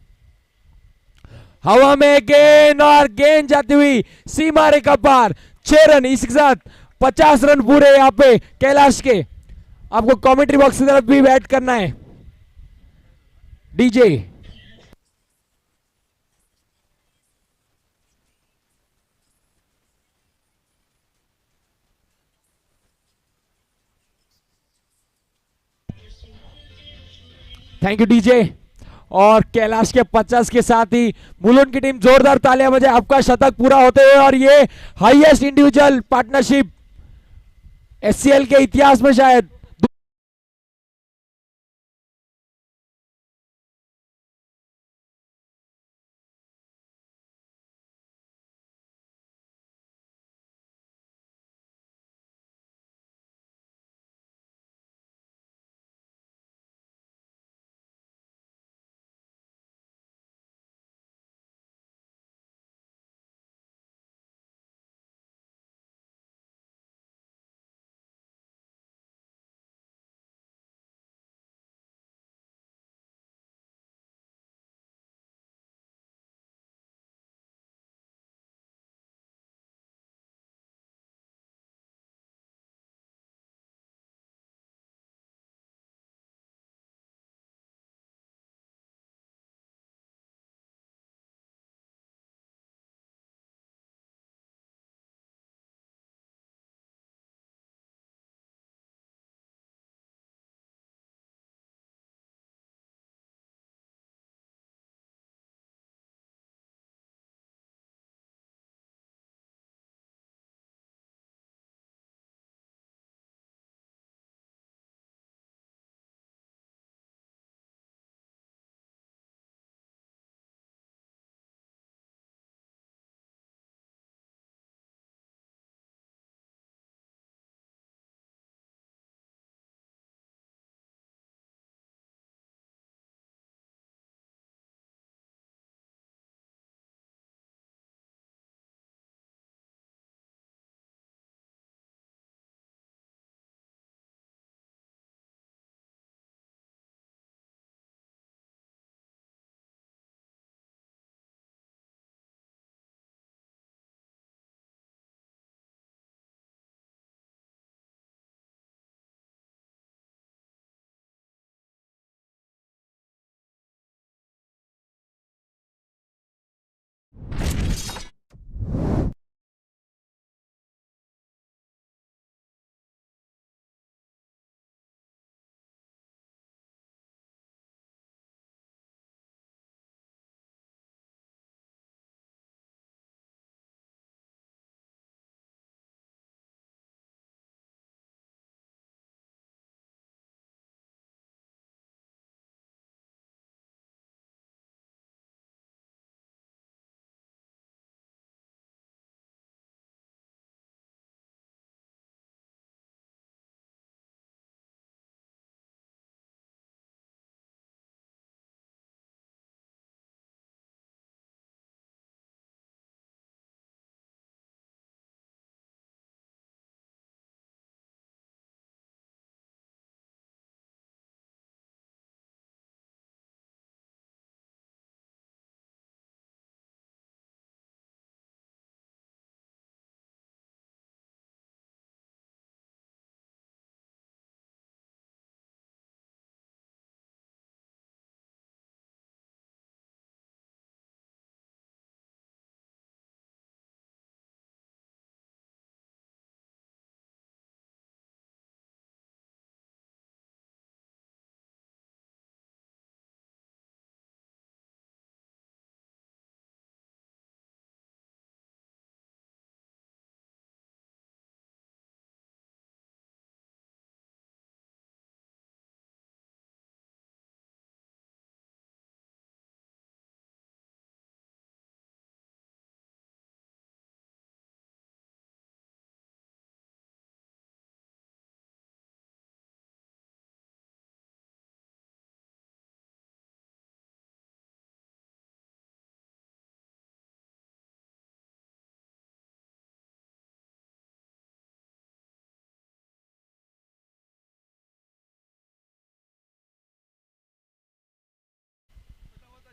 हवा में गेंद, और गेंद जाती हुई सीमा रेखा पार, 6 रन। इसके साथ 50 रन पूरे यहां पे कैलाश के। आपको कमेंट्री बॉक्स की तरफ भी बैट करना है डीजे। Thank you DJ. और कैलाश के 50 के साथ ही मुलुंड की टीम जोरदार तालियां बजाए, आपका शतक पूरा होते हुए, और ये हाईएस्ट इंडिविजुअल पार्टनरशिप एससीएल के इतिहास में शायद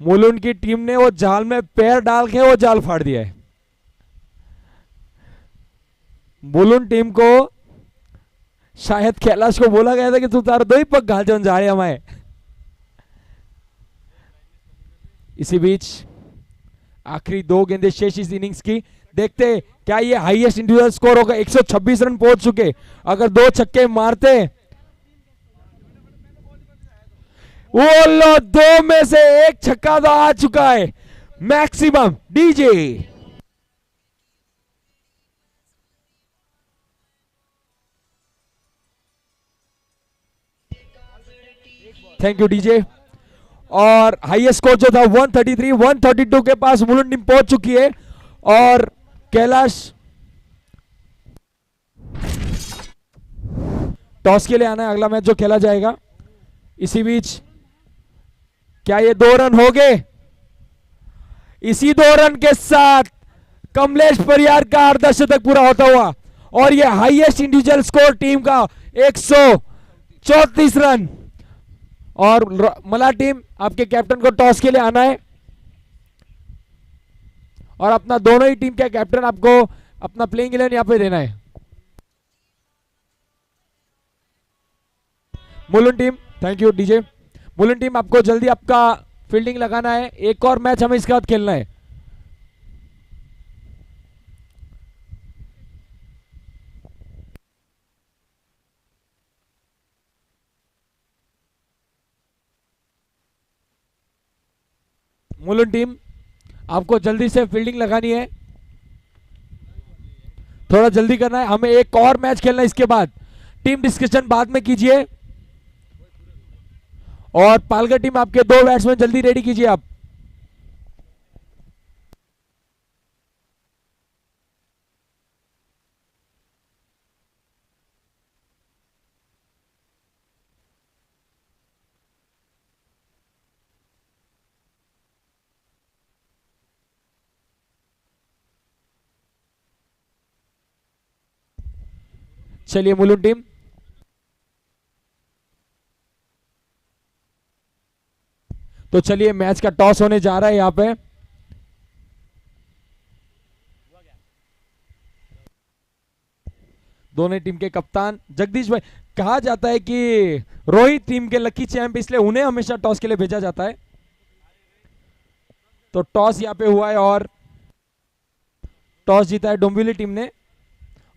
मुलुंड की टीम ने वो जाल में पैर डाल के वो जाल फाड़ दिया है। मुलुंड टीम को शायद कैलाश को बोला गया था कि तू तार दो ही पग घाल जाऊन जाए हमारे। इसी बीच आखिरी 2 गेंदें शेष इस इनिंग्स की। देखते क्या ये हाईएस्ट इंडिविजुअल स्कोर होगा। 126 रन पहुंच चुके, अगर 2 छक्के मारते, वो लो 2 में से 1 छक्का तो आ चुका है। Maximum DJ. Thank you DJ. और हाईएस्ट स्कोर जो था 133, 132 के पास मुलुंड टीम पहुंच चुकी है। और कैलाश टॉस के लिए आना है, अगला मैच जो खेला जाएगा। इसी बीच क्या ये 2 रन हो गए? इसी 2 रन के साथ कमलेश परियार का अर्धशतक पूरा होता हुआ, और ये हाईएस्ट इंडिविजुअल स्कोर टीम का 134 रन। और मला टीम, आपके कैप्टन को टॉस के लिए आना है, और अपना दोनों ही टीम के कैप्टन आपको अपना प्लेइंग 11 यहां पे देना है। Mulund team, thank you DJ. Mulund team आपको जल्दी आपका फील्डिंग लगाना है, एक और मैच हमें इसके बाद खेलना है। मुलुंड टीम आपको जल्दी से फील्डिंग लगानी है, थोड़ा जल्दी करना है, हमें एक और मैच खेलना है। इसके बाद टीम डिस्कशन बाद में कीजिए। और पालघर टीम, आपके 2 बैट्समैन जल्दी रेडी कीजिए आप। चलिए मुलुंड टीम, तो चलिए मैच का टॉस होने जा रहा है यहां पे। दोनों टीम के कप्तान जगदीश भाई, कहा जाता है कि रोहित टीम के लकी चैंप, इसलिए उन्हें हमेशा टॉस के लिए भेजा जाता है। तो टॉस यहां पे हुआ है और टॉस जीता है डोंबिवली टीम ने,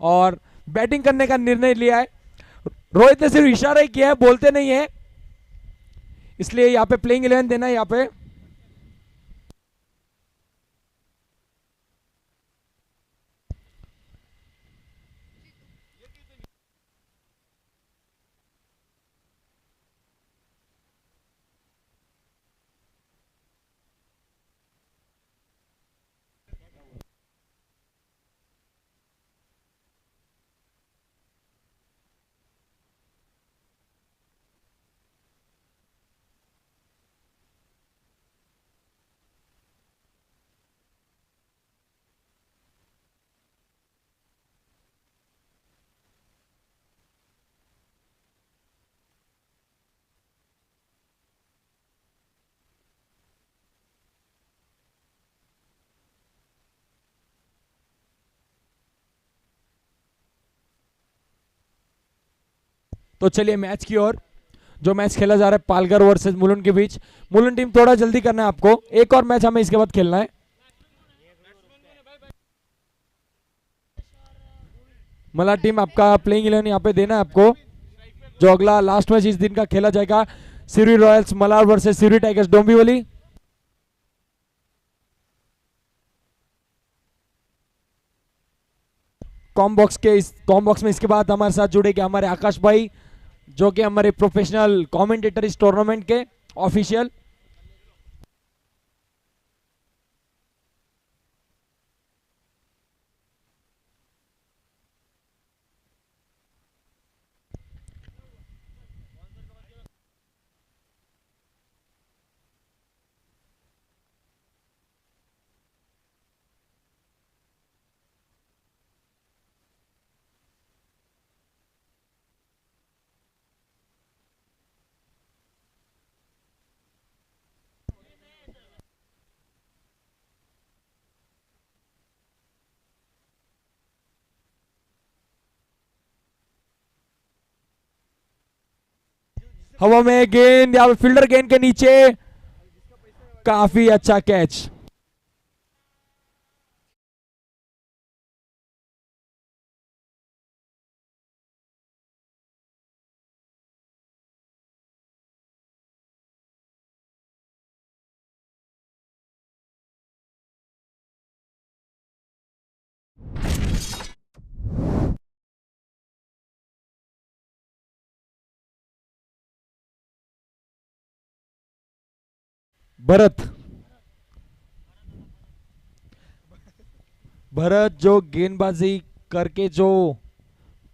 और बैटिंग करने का निर्णय लिया है। रोहित ने सिर्फ इशारा ही किया है, बोलते नहीं है, इसलिए यहां पे प्लेइंग 11 देना है यहां पे। तो चलिए मैच की ओर, जो मैच खेला जा रहा है पालघर वर्सेस मुलुंड के बीच। मुलुंड टीम, थोड़ा जल्दी करना है आपको, एक और मैच हमें इसके बाद खेलना है। मला टीम, आपका प्लेइंग 11 यहाँ पे देना है आपको। जो अगला लास्ट मैच इस दिन का खेला जाएगा, सिरी रॉयल्स मलार वर्सेस सिरी टाइगर्स डोंबिवली। कॉम बॉक्स में इसके बाद हमारे साथ जुड़ेंगे हमारे आकाश भाई, जो कि हमारे प्रोफेशनल कमेंटेटर इस टूर्नामेंट के ऑफिशियल। हवा में गेंद, यहाँ पे फील्डर गेंद के नीचे, काफी अच्छा कैच। भरत जो गेंदबाजी करके जो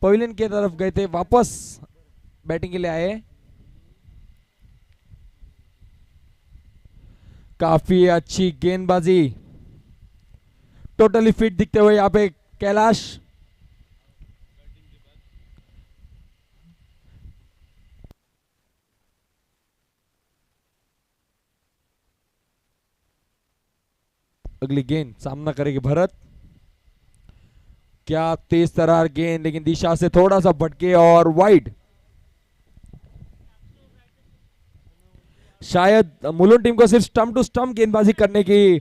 पवेलियन की तरफ गए थे, वापस बैटिंग के लिए आए। काफी अच्छी गेंदबाजी, टोटली फिट दिखते हुए यहाँ पे कैलाश। अगली गेंद सामना करेगी भरत, क्या तेज तरार गेंद, लेकिन दिशा से थोड़ा सा भटके और वाइड। शायद मुलुंड टीम को सिर्फ स्टंप टू स्टंप गेंदबाजी करने की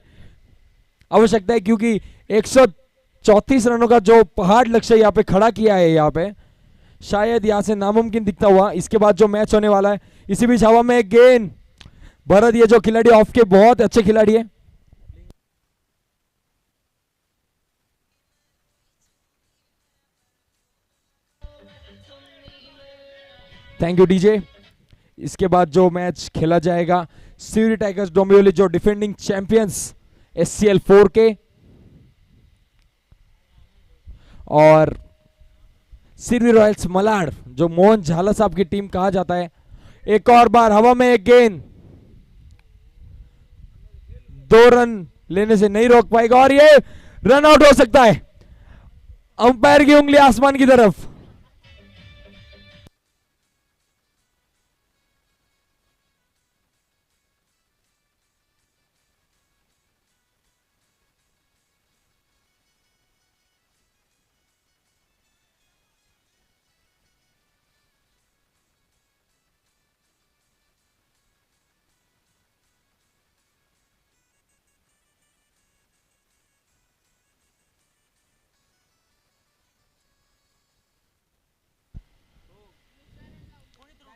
आवश्यकता है, क्योंकि 134 रनों का जो पहाड़ लक्ष्य यहाँ पे खड़ा किया है, यहाँ पे शायद यहाँ से नामुमकिन दिखता हुआ इसके बाद जो मैच होने वाला है। इसी बीच हवा में गेंद, भरत ये जो खिलाड़ी ऑफ के बहुत अच्छे खिलाड़ी है। Thank you DJ. इसके बाद जो मैच खेला जाएगा, सिवरी टाइगर्स डोंबिवली जो डिफेंडिंग चैंपियंस SCL 4 के, और सिवरी रॉयल्स मलाड जो मोहन झाला साहब की टीम कहा जाता है। एक और बार हवा में एक गेंद, 2 रन लेने से नहीं रोक पाएगा और ये रन आउट हो सकता है। अंपायर की उंगली आसमान की तरफ।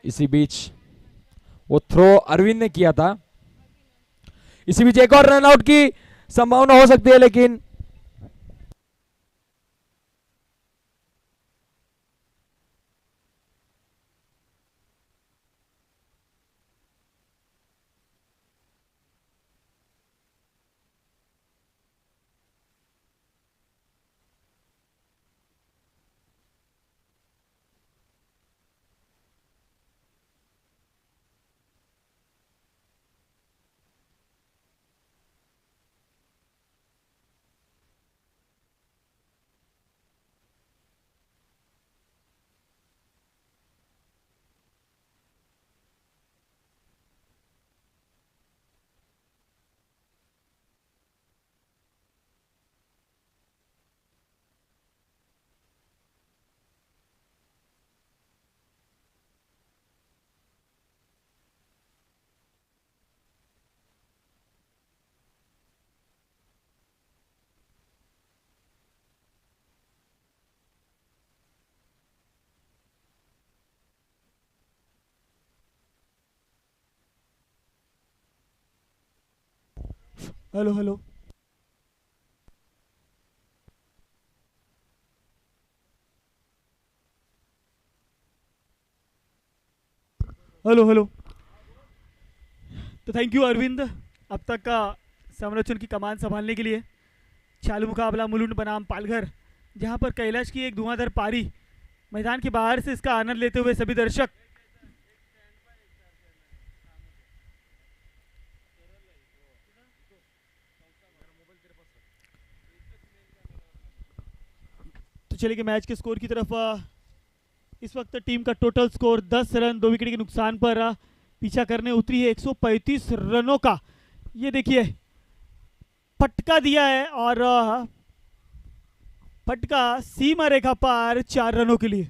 इसी बीच वो थ्रो अरविंद ने किया था। इसी बीच एक और रन आउट की संभावना हो सकती है, लेकिन हेलो हेलो हेलो हेलो। तो थैंक यू अरविंद अब तक का संरक्षण की कमान संभालने के लिए। चालू मुकाबला मुलुंड बनाम पालघर, जहां पर कैलाश की एक धुआंधार पारी, मैदान के बाहर से इसका आनंद लेते हुए सभी दर्शक। तो चलिए मैच के स्कोर की तरफ। इस वक्त टीम का टोटल स्कोर 10 रन 2 विकेट के नुकसान पर पीछा करने उतरी है 135 रनों का। ये देखिए फटका दिया है और फटका सीमा रेखा पार 4 रनों के लिए।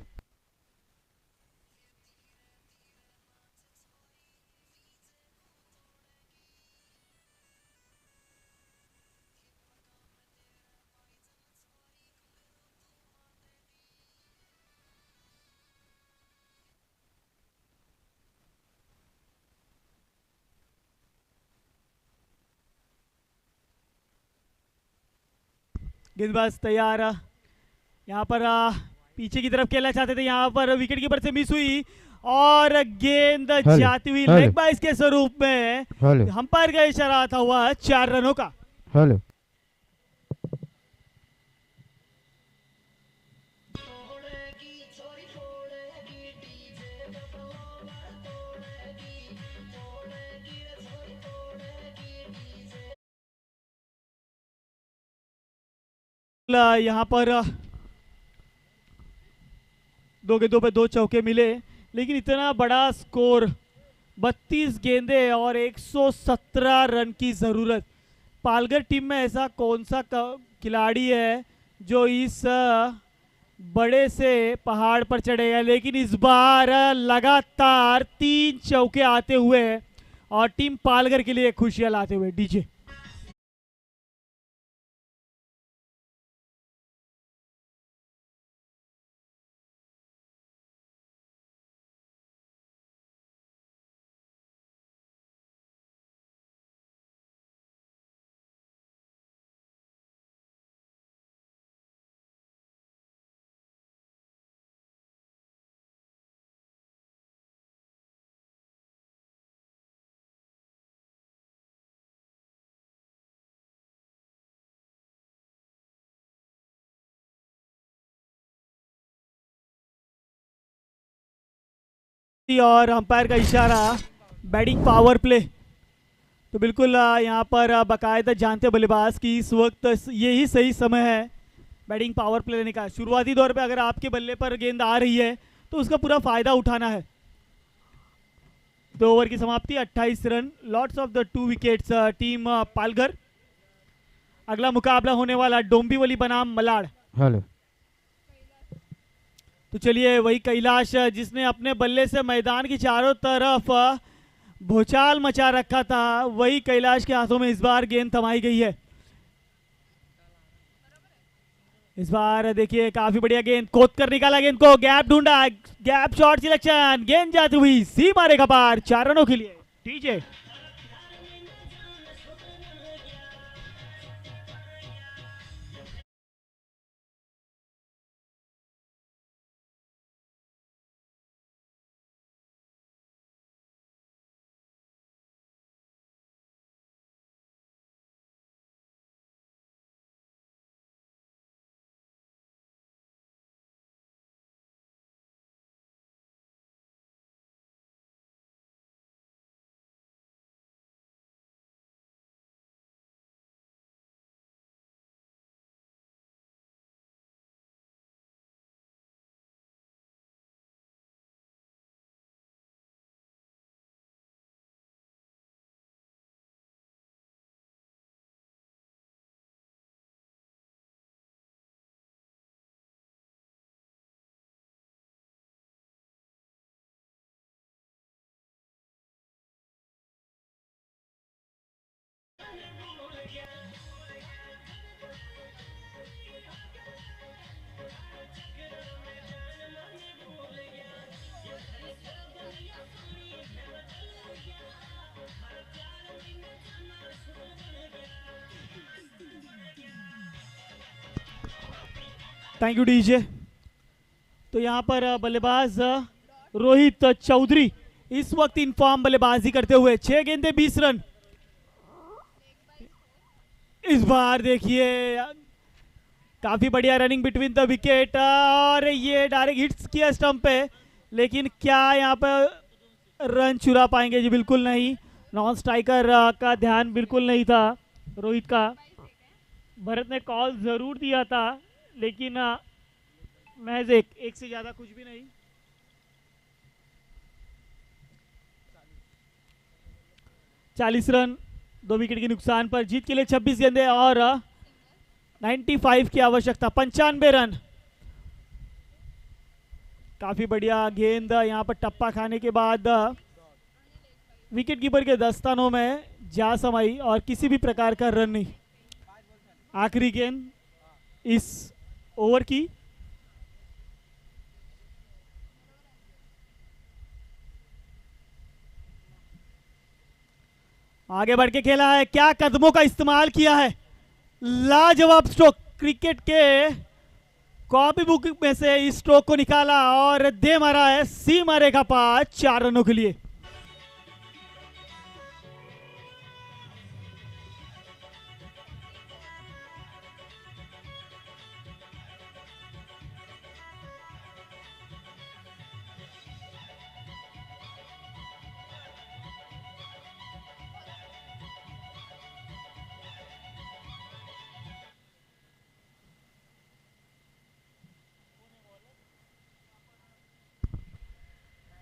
गेंदबाज तैयार। यहाँ पर पीछे की तरफ खेलना चाहते थे, यहाँ पर विकेट कीपर से मिस हुई और गेंद जाती हुई लेग बाइस के स्वरूप में अंपायर का इशारा आता हुआ 4 रनों का। हेलो यहाँ पर 2 गेंदों पे 2 चौके मिले, लेकिन इतना बड़ा स्कोर, 32 गेंदे और 117 रन की जरूरत। पालघर टीम में ऐसा कौन सा खिलाड़ी है जो इस बड़े से पहाड़ पर चढ़ेगा, लेकिन इस बार लगातार 3 चौके आते हुए और टीम पालघर के लिए खुशियां लाते हुए। डीजे और अंपायर का इशारा बैटिंग पावर प्ले। तो बिल्कुल यहाँ पर बाकायदा जानते बल्लेबाज की इस वक्त यही सही समय है बैटिंग पावर प्ले लेने का। शुरुआती दौर पे अगर आपके बल्ले पर गेंद आ रही है तो उसका पूरा फायदा उठाना है। 2 ओवर की समाप्ति, 28 run, lots of the 2 wickets team Palghar. अगला मुकाबला होने वाला डोंबिवली बनाम मलाड। हेलो तो चलिए वही कैलाश जिसने अपने बल्ले से मैदान की चारों तरफ भूचाल मचा रखा था, वही कैलाश के हाथों में इस बार गेंद थमाई गई है। इस बार देखिए काफी बढ़िया गेंद कोत कर निकाला, गेंद को गैप ढूंढा, गैप शॉट सिलेक्शन, गेंद जाती हुई सीमा रेखा पार 4 रनों के लिए। DJ thank you DJ. तो यहाँ पर बल्लेबाज रोहित चौधरी इस वक्त इनफॉर्म बल्लेबाजी करते हुए 6 गेंदे 20 रन। इस बार देखिए काफी बढ़िया रनिंग बिटवीन द विकेट और ये डायरेक्ट हिट्स किया स्टंप पे, लेकिन क्या यहाँ पर रन चुरा पाएंगे? जी बिल्कुल नहीं। नॉन स्ट्राइकर का ध्यान बिल्कुल नहीं था रोहित का। भरत ने कॉल जरूर दिया था, लेकिन महज एक से ज्यादा कुछ भी नहीं। चालीस रन 2 विकेट के नुकसान पर जीत के लिए 26 गेंदे और 95 की आवश्यकता, 95 रन। काफी बढ़िया गेंद यहाँ पर टप्पा खाने के बाद विकेट कीपर के दस्तानों में जा समाई और किसी भी प्रकार का रन नहीं। आखिरी गेंद इस ओवर की। आगे बढ़ के खेला है, क्या कदमों का इस्तेमाल किया है, लाजवाब स्ट्रोक, क्रिकेट के कॉपी बुक में से इस स्ट्रोक को निकाला और दे मारा है सी मारे का पास 4 रनों के लिए।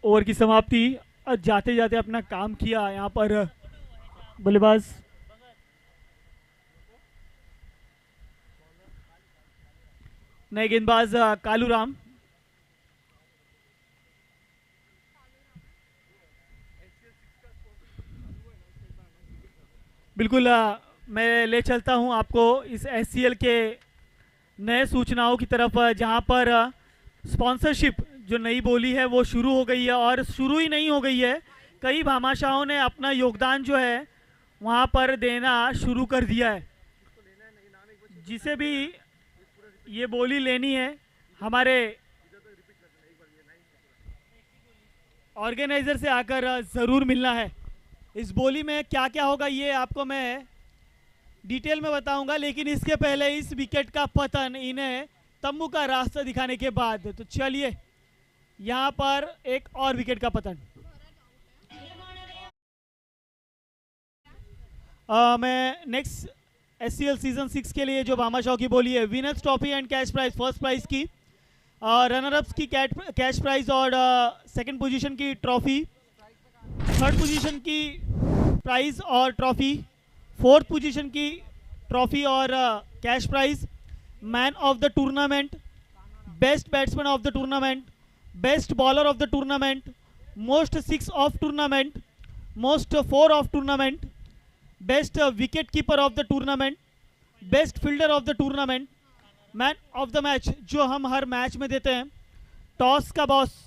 ओवर की समाप्ति। जाते जाते अपना काम किया यहाँ पर बल्लेबाज नए गेंदबाज कालूराम। बिल्कुल मैं ले चलता हूं आपको इस एससीएल के नए सूचनाओं की तरफ, जहां पर स्पॉन्सरशिप जो नई बोली है वो शुरू हो गई है। और शुरू ही नहीं हो गई है, कई भामाशाहों ने अपना योगदान जो है वहां पर देना शुरू कर दिया है। जिसे भी ये बोली लेनी है हमारे ऑर्गेनाइजर से आकर ज़रूर मिलना है। इस बोली में क्या क्या होगा ये आपको मैं डिटेल में बताऊंगा, लेकिन इसके पहले इस विकेट का पतन इन्हें तंबू का रास्ता दिखाने के बाद, तो चलिए यहाँ पर एक और विकेट का पतन। मैं नेक्स्ट एससीएल सीजन 6 के लिए जो भामाशाह की बोली है, winners trophy and cash prize, first prize की, रनर अप्स की कैश प्राइज और सेकंड पोजीशन की ट्रॉफी, थर्ड पोजीशन की प्राइज और ट्रॉफी, फोर्थ पोजीशन की ट्रॉफी और cash prize, man of the tournament, best batsman of the tournament, best bowler of the tournament, most 6 of tournament, most 4 of tournament, best wicket keeper of the tournament, best fielder of the tournament, man of the match जो हम हर match में देते हैं, toss का boss,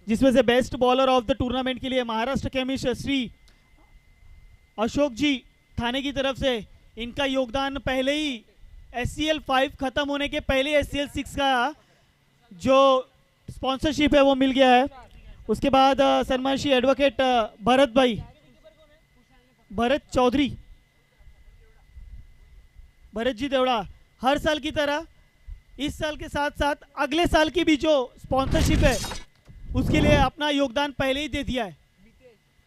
जिसमें से best bowler of the tournament के लिए महाराष्ट्र केमिस्ट श्री अशोक जी थाने की तरफ से, इनका योगदान पहले ही एससीएल 5 खत्म होने के पहले एससीएल 6 का जो स्पॉन्सरशिप है वो मिल गया है। उसके बाद सन्मान श्री एडवोकेट भरत चौधरी, भरत जी देवड़ा, हर साल की तरह इस साल के साथ साथ अगले साल की भी जो स्पॉन्सरशिप है उसके लिए अपना योगदान पहले ही दे दिया है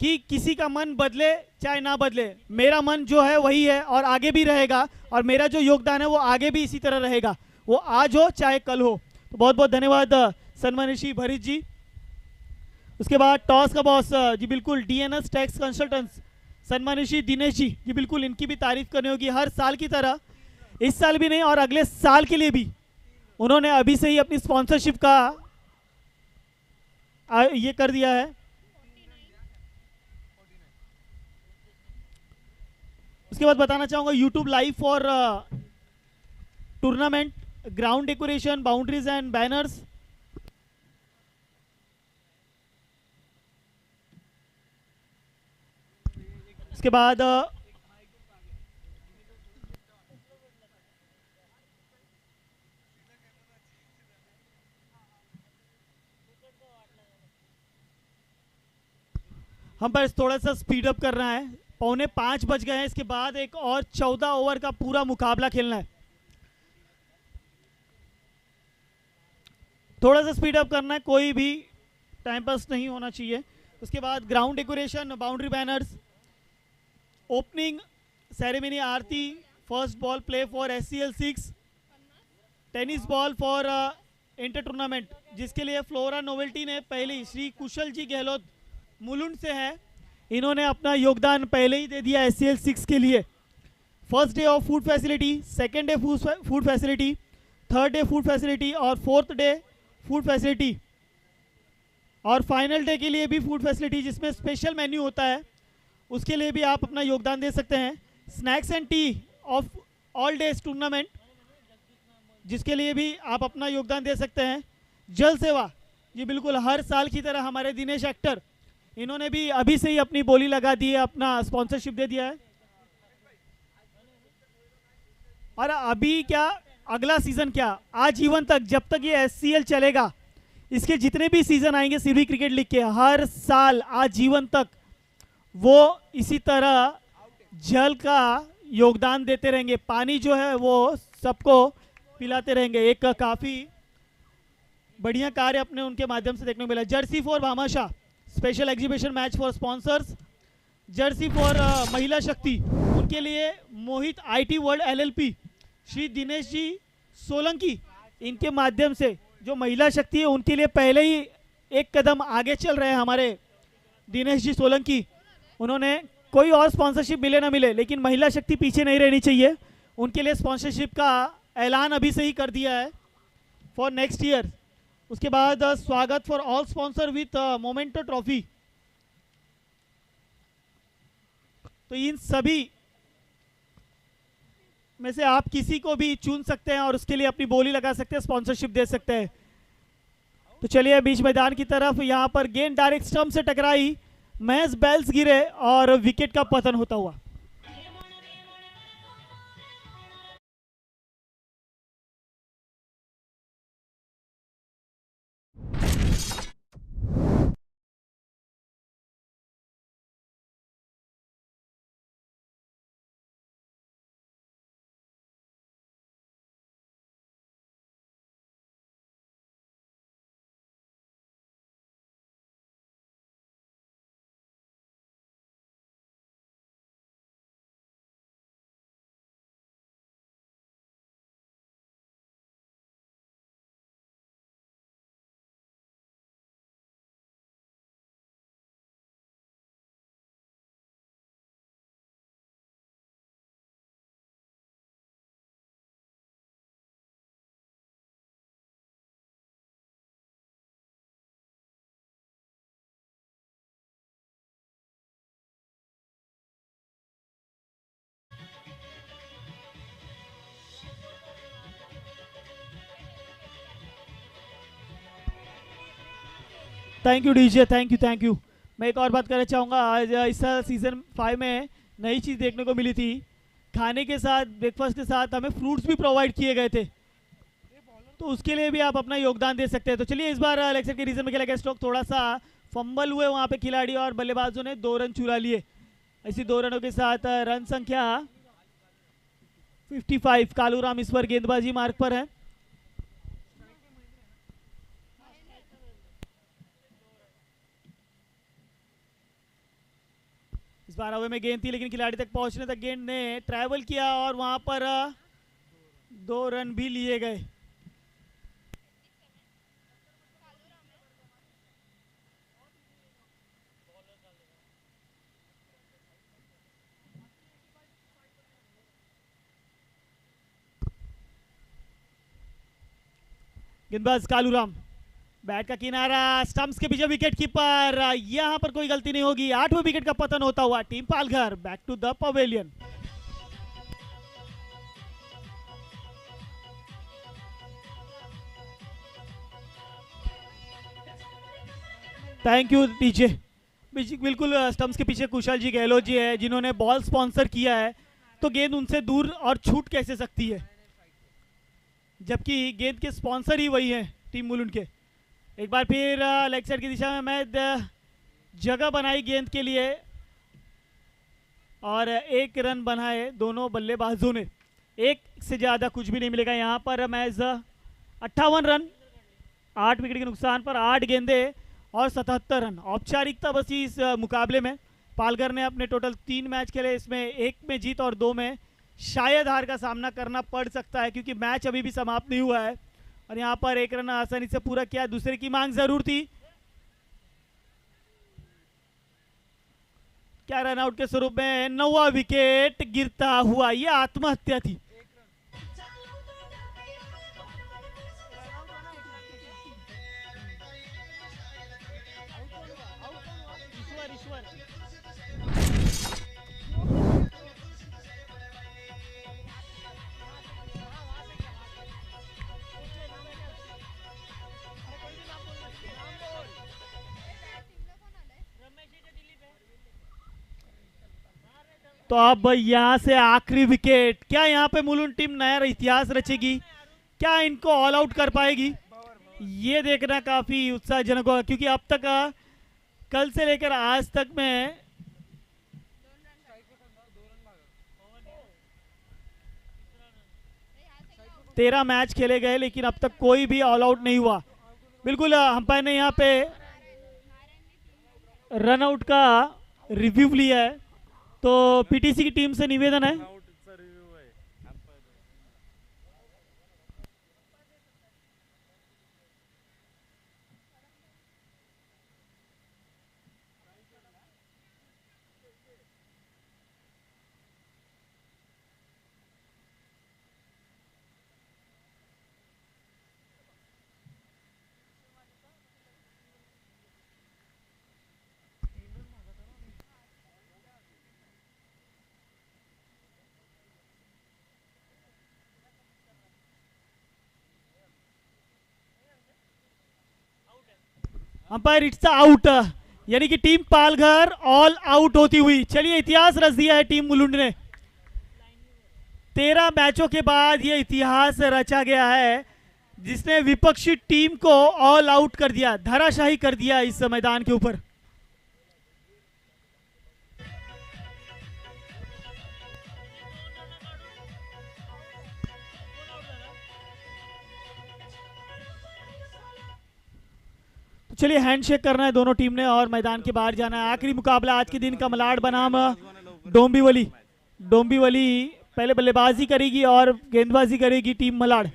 कि किसी का मन बदले चाहे ना बदले, मेरा मन जो है वही है और आगे भी रहेगा, और मेरा जो योगदान है वो आगे भी इसी तरह रहेगा, वो आज हो चाहे कल हो। तो बहुत बहुत धन्यवाद सन्माननीय श्री भरित जी। उसके बाद टॉस का बॉस जी, बिल्कुल डीएनएस टैक्स कंसल्टेंट्स सन्माननीय श्री दिनेश जी, जी बिल्कुल इनकी भी तारीफ करनी होगी। हर साल की तरह इस साल भी नहीं और अगले साल के लिए भी उन्होंने अभी से ही अपनी स्पॉन्सरशिप का ये कर दिया है। उसके बाद बताना चाहूंगा YouTube live for tournament, ground decoration, boundaries and banners, उसके बाद हम पर थोड़ा सा स्पीड अप करना है, 4:45 बज गए हैं। इसके बाद एक और 14 ओवर का पूरा मुकाबला खेलना है, थोड़ा सा स्पीड अप करना है, कोई भी टाइम पास नहीं होना चाहिए। उसके बाद ground decoration, boundary banners, opening ceremony, Aarti, first ball play for SCL 6, tennis ball for inter tournament, जिसके लिए फ्लोरा नोवेल्टी ने पहले श्री कुशल जी गहलोत मुलुंड से हैं, इन्होंने अपना योगदान पहले ही दे दिया एससीएल 6 के लिए। First day of food facility, second day food facility, third day food facility और फोर्थ डे फूड फैसिलिटी, और फाइनल डे के लिए भी फूड फैसिलिटी जिसमें स्पेशल मेन्यू होता है, उसके लिए भी आप अपना योगदान दे सकते हैं। Snacks and T of all days tournament, जिसके लिए भी आप अपना योगदान दे सकते हैं। जल सेवा, जी बिल्कुल, हर साल की तरह हमारे दिनेश एक्टर, इन्होंने भी अभी से ही अपनी बोली लगा दी है, अपना स्पॉन्सरशिप दे दिया है। और अभी क्या, अगला सीजन क्या, आजीवन तक, जब तक ये SCL चलेगा, इसके जितने भी सीजन आएंगे सिरवी क्रिकेट लीग के, हर साल आजीवन तक वो इसी तरह जल का योगदान देते रहेंगे, पानी जो है वो सबको पिलाते रहेंगे। एक काफ़ी बढ़िया कार्य अपने उनके माध्यम से देखने को मिला। Jersey for Bhamashah special exhibition match for sponsors, jersey for महिला शक्ति, उनके लिए Mohit IT world LLP, Shri Dinesh ji Solanki, इनके माध्यम से जो महिला शक्ति है उनके लिए पहले ही एक कदम आगे चल रहे हैं हमारे दिनेश जी सोलंकी। उन्होंने कोई और स्पॉन्सरशिप मिले ना मिले, लेकिन महिला शक्ति पीछे नहीं रहनी चाहिए, उनके लिए स्पॉन्सरशिप का ऐलान अभी से ही कर दिया है फॉर नेक्स्ट ईयर। उसके बाद स्वागत for all sponsor with memento trophy. तो इन सभी में से आप किसी को भी चुन सकते हैं और उसके लिए अपनी बोली लगा सकते हैं, स्पॉन्सरशिप दे सकते हैं। तो चलिए बीच मैदान की तरफ, यहाँ पर गेंद डायरेक्ट स्टंप से टकराई, महज बेल्स गिरे और विकेट का पतन होता हुआ। Thank you DJ, thank you. मैं एक और बात करना चाहूँगा, आज इस सीज़न 5 में नई चीज़ देखने को मिली थी, खाने के साथ, ब्रेकफास्ट के साथ हमें फ्रूट्स भी प्रोवाइड किए गए थे, तो उसके लिए भी आप अपना योगदान दे सकते हैं। तो चलिए इस बार लेग साइड के रीजन में खेला गया स्ट्रोक, थोड़ा सा फंबल हुए वहाँ पे खिलाड़ी और बल्लेबाजों ने 2 रन चुरा लिए। ऐसी 2 रनों के साथ रन संख्या 55, कालूराम इस बार गेंदबाजी मार्ग पर है। इस बार हवा में गेंद थी, लेकिन खिलाड़ी तक पहुंचने तक गेंद ने ट्रैवल किया और वहां पर 2 रन भी लिए गए। गेंदबाज कालूराम, बैट का किनारा, स्टंप्स के पीछे विकेट कीपर, यहां पर कोई गलती नहीं होगी। 8वें विकेट का पतन होता हुआ team Palghar back to the pavilion. Thank you DJ. बिल्कुल स्टंप्स के पीछे कुशल जी गहलोत जी है, जिन्होंने बॉल स्पॉन्सर किया है, तो गेंद उनसे दूर और छूट कैसे सकती है, जबकि गेंद के स्पॉन्सर ही वही है टीम मुलुंड के। एक बार फिर लेग साइड की दिशा में मैं जगह बनाई गेंद के लिए और 1 रन बनाए दोनों बल्लेबाजों ने। एक से ज़्यादा कुछ भी नहीं मिलेगा यहाँ पर। मैच 58 रन, 8 विकेट के नुकसान पर 8 गेंदे और 77 रन। औपचारिकता बस इस मुकाबले में पालघर ने अपने टोटल 3 मैच खेले, इसमें 1 में जीत और 2 में शायद हार का सामना करना पड़ सकता है, क्योंकि मैच अभी भी समाप्त नहीं हुआ है। और यहाँ पर 1 रन आसानी से पूरा किया, दूसरे की मांग जरूर थी। क्या रन आउट के स्वरूप में 9वां विकेट गिरता हुआ, यह आत्महत्या थी। तो अब यहाँ से आखिरी विकेट, क्या यहाँ पे मुलुंड टीम नया इतिहास रचेगी, क्या इनको ऑल आउट कर पाएगी, ये देखना काफी उत्साहजनक होगा। क्योंकि अब तक कल से लेकर आज तक में 13 मैच खेले गए, लेकिन अब तक कोई भी ऑल आउट नहीं हुआ। बिल्कुल अंपायर ने यहाँ पे रन आउट का रिव्यू लिया है, तो पीटीसी की टीम से निवेदन है अंपायर, इट्स आउट, यानी कि टीम पालघर ऑल आउट होती हुई। चलिए, इतिहास रच दिया है टीम मुलुंड ने। 13 मैचों के बाद ये इतिहास रचा गया है, जिसने विपक्षी टीम को ऑल आउट कर दिया, धराशाही कर दिया इस मैदान के ऊपर। चलिए, हैंडशेक करना है दोनों टीम ने और मैदान के बाहर जाना है। आखिरी मुकाबला आज के दिन का, मलाड बनाम डोंबिवली। डोंबिवली पहले बल्लेबाजी करेगी और गेंदबाजी करेगी टीम मलाड।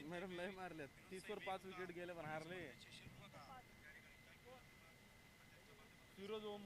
मॅडम लय मारल्यात, 30 वर 5 विकेट गेले पण हारले. फिरोज ओम